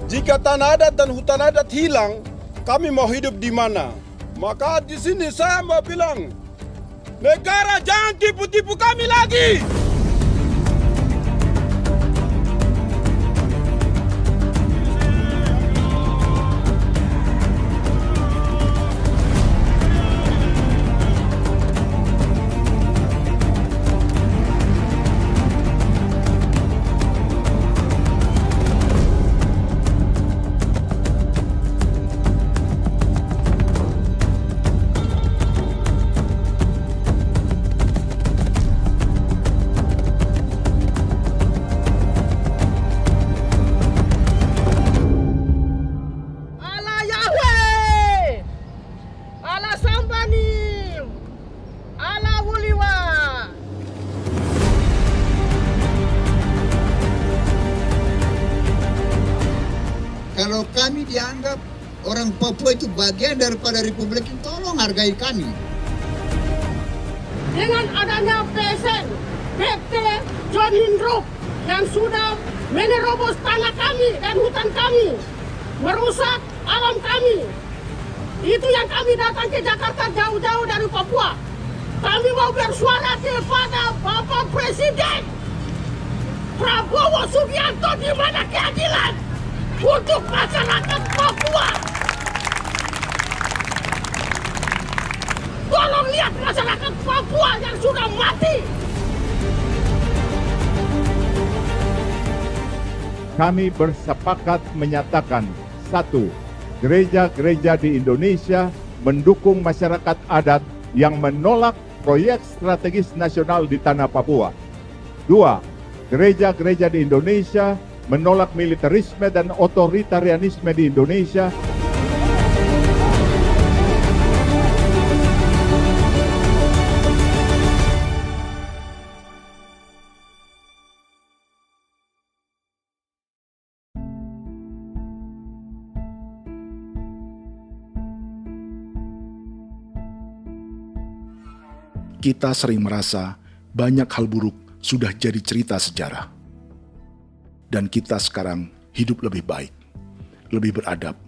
Jika tanah adat dan hutan adat hilang, kami mau hidup di mana? Maka di sini saya mau bilang, negara jangan tipu-tipu kami lagi. Kalau kami dianggap orang Papua itu bagian daripada Republik ini, tolong hargai kami. Dengan adanya PSN, PT, John Lindrup yang sudah menerobos tanah kami dan hutan kami, merusak alam kami. Itu yang kami datang ke Jakarta jauh-jauh dari Papua. Kami mau bersuara kepada Bapak Presiden Prabowo Subianto, di mana keadilan untuk masyarakat Papua. Tolong lihat masyarakat Papua yang sudah mati. Kami bersepakat menyatakan, 1. Gereja-gereja di Indonesia mendukung masyarakat adat yang menolak proyek strategis nasional di tanah Papua. 2. Gereja-gereja di Indonesia menolak militerisme dan otoritarianisme di Indonesia. Kita sering merasa banyak hal buruk sudah jadi cerita sejarah. Dan kita sekarang hidup lebih baik, lebih beradab,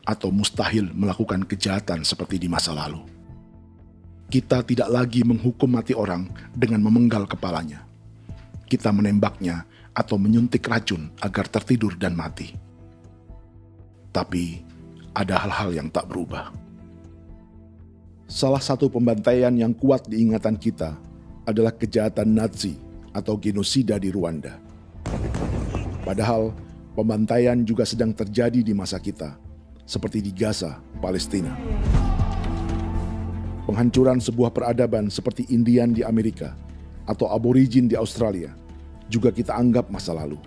atau mustahil melakukan kejahatan seperti di masa lalu. Kita tidak lagi menghukum mati orang dengan memenggal kepalanya. Kita menembaknya atau menyuntik racun agar tertidur dan mati. Tapi ada hal-hal yang tak berubah. Salah satu pembantaian yang kuat di ingatan kita adalah kejahatan Nazi atau genosida di Rwanda. Padahal pembantaian juga sedang terjadi di masa kita, seperti di Gaza, Palestina. Penghancuran sebuah peradaban seperti Indian di Amerika atau aborigin di Australia juga kita anggap masa lalu.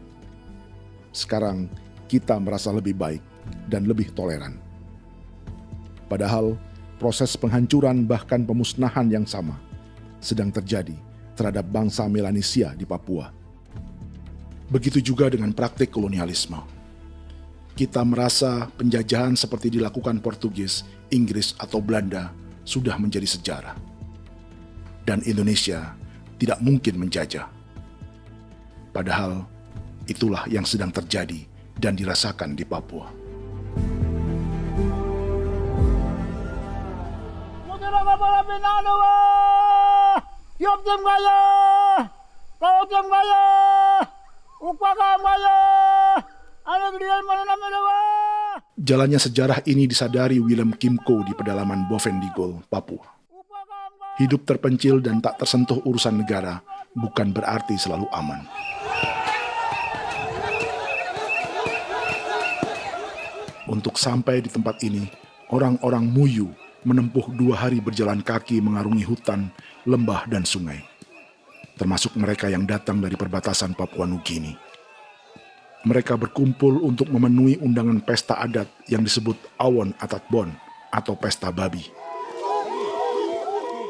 Sekarang kita merasa lebih baik dan lebih toleran. Padahal proses penghancuran bahkan pemusnahan yang sama sedang terjadi terhadap bangsa Melanesia di Papua. Begitu juga dengan praktik kolonialisme. Kita merasa penjajahan seperti dilakukan Portugis, Inggris, atau Belanda sudah menjadi sejarah. Dan Indonesia tidak mungkin menjajah. Padahal itulah yang sedang terjadi dan dirasakan di Papua. Jalannya sejarah ini disadari Willem Kimco di pedalaman Bovendigol, Papua. Hidup terpencil dan tak tersentuh urusan negara bukan berarti selalu aman. Untuk sampai di tempat ini, orang-orang Muyu menempuh 2 hari berjalan kaki mengarungi hutan, lembah, dan sungai. Termasuk mereka yang datang dari perbatasan Papua Nugini. Mereka berkumpul untuk memenuhi undangan pesta adat yang disebut Awon Atatbon atau Pesta Babi.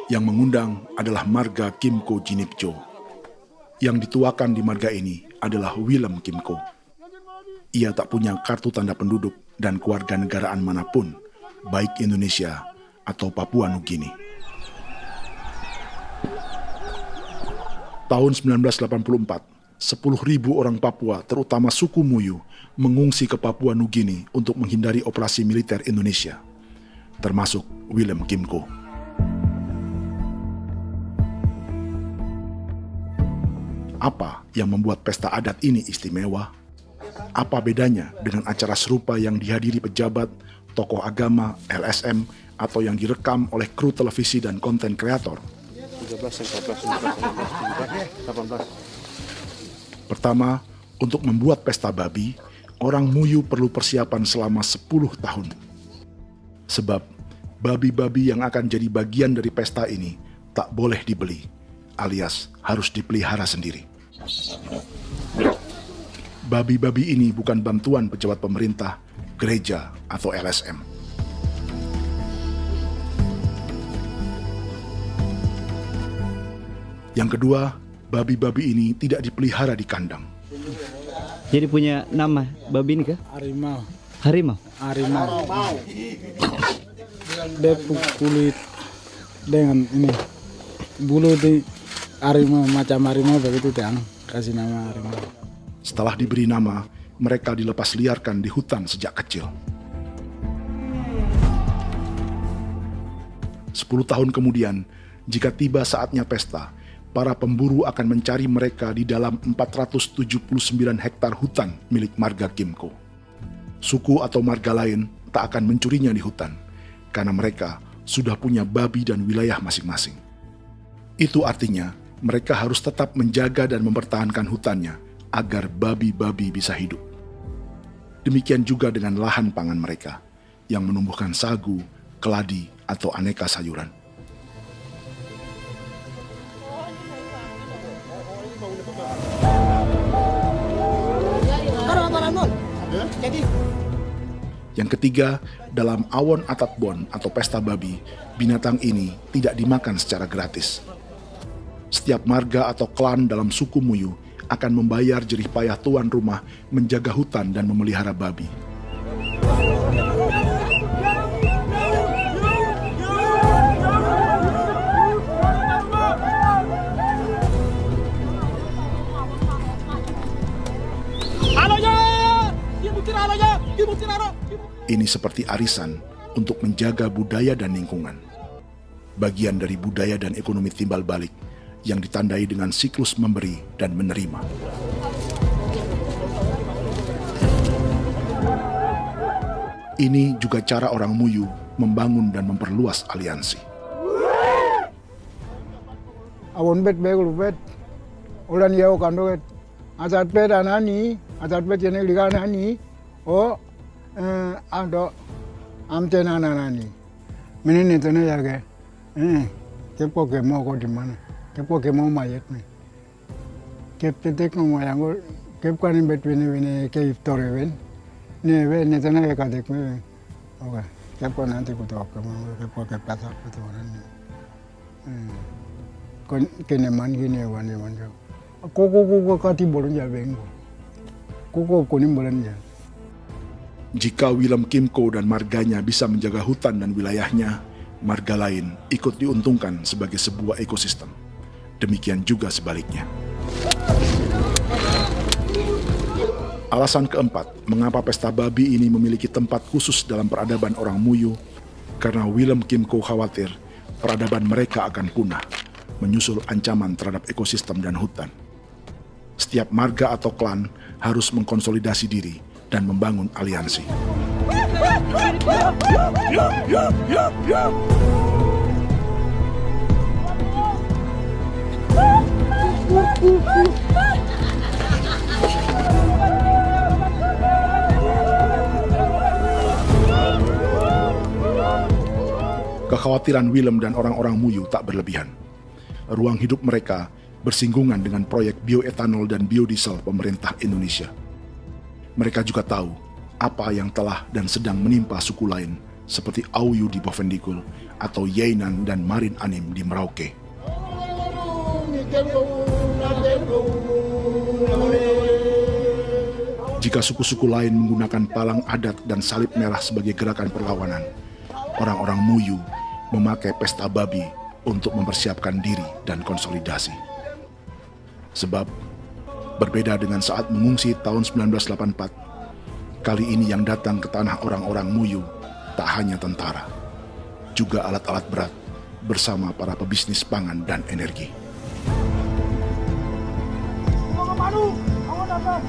Yang mengundang adalah marga Kimco Jinipjo. Yang dituakan di marga ini adalah Willem Kimco. Ia tak punya kartu tanda penduduk dan kewarganegaraan manapun, baik Indonesia atau Papua Nugini. Tahun 1984, 10.000 orang Papua, terutama suku Muyu, mengungsi ke Papua Nugini untuk menghindari operasi militer Indonesia, termasuk Willem Kimco. Apa yang membuat pesta adat ini istimewa? Apa bedanya dengan acara serupa yang dihadiri pejabat, tokoh agama, LSM, atau yang direkam oleh kru televisi dan konten kreator? 13, 14, 15, 18. Pertama, untuk membuat pesta babi, orang Muyu perlu persiapan selama 10 tahun. Sebab, babi-babi yang akan jadi bagian dari pesta ini tak boleh dibeli, alias harus dipelihara sendiri. Babi-babi ini bukan bantuan pejabat pemerintah, gereja, atau LSM. Yang kedua, babi-babi ini tidak dipelihara di kandang. Jadi punya nama babi ini kah? Harimau. Harimau? Harimau. Dia kulit dengan ini bulu di harimau, macam harimau begitu dan kasih nama harimau. Setelah diberi nama, mereka dilepas liarkan di hutan sejak kecil. 10 tahun kemudian, jika tiba saatnya pesta, para pemburu akan mencari mereka di dalam 479 hektar hutan milik marga Kimco. Suku atau marga lain tak akan mencurinya di hutan, karena mereka sudah punya babi dan wilayah masing-masing. Itu artinya mereka harus tetap menjaga dan mempertahankan hutannya agar babi-babi bisa hidup. Demikian juga dengan lahan pangan mereka, yang menumbuhkan sagu, keladi, atau aneka sayuran. Yang ketiga, dalam Awon Atatbon atau pesta babi, binatang ini tidak dimakan secara gratis. Setiap marga atau klan dalam suku Muyu akan membayar jerih payah tuan rumah menjaga hutan dan memelihara babi. Ini seperti arisan untuk menjaga budaya dan lingkungan. Bagian dari budaya dan ekonomi timbal balik yang ditandai dengan siklus memberi dan menerima. Ini juga cara orang Muyu membangun dan memperluas aliansi. Awon bet begul bet, ulan yau kando bet, asat bet anani, asat bet jenek liga anani, oh, ado amten anani, menini tene jaga, kepo kemo ko di mana, kepo kemo mayat nih, kep tetek no mayangul, kep kanin bet wini ke iftore wen, ne tene ya kadek me, oke, kepo nanti kuto kemo, kepo kepasak kuto nani. Keneman gini wane wane. Koko kati bolon ya bengo. Koko kuning bolon ya. Jika Willem Kimco dan marganya bisa menjaga hutan dan wilayahnya, marga lain ikut diuntungkan sebagai sebuah ekosistem. Demikian juga sebaliknya. Alasan keempat, mengapa pesta babi ini memiliki tempat khusus dalam peradaban orang Muyu, karena Willem Kimco khawatir peradaban mereka akan punah, menyusul ancaman terhadap ekosistem dan hutan. Setiap marga atau klan harus mengkonsolidasi diri dan membangun aliansi. Kekhawatiran Willem dan orang-orang Muyu tak berlebihan. Ruang hidup mereka bersinggungan dengan proyek bioetanol dan biodiesel pemerintah Indonesia. Mereka juga tahu apa yang telah dan sedang menimpa suku lain seperti Auyu di Bovendigul atau Yainan dan Marin Anim di Merauke. Jika suku-suku lain menggunakan palang adat dan salib merah sebagai gerakan perlawanan, orang-orang Muyu memakai pesta babi untuk mempersiapkan diri dan konsolidasi. Sebab, berbeda dengan saat mengungsi tahun 1984, kali ini yang datang ke tanah orang-orang Muyu tak hanya tentara, juga alat-alat berat bersama para pebisnis pangan dan energi. Mau ke Palu, mau datang.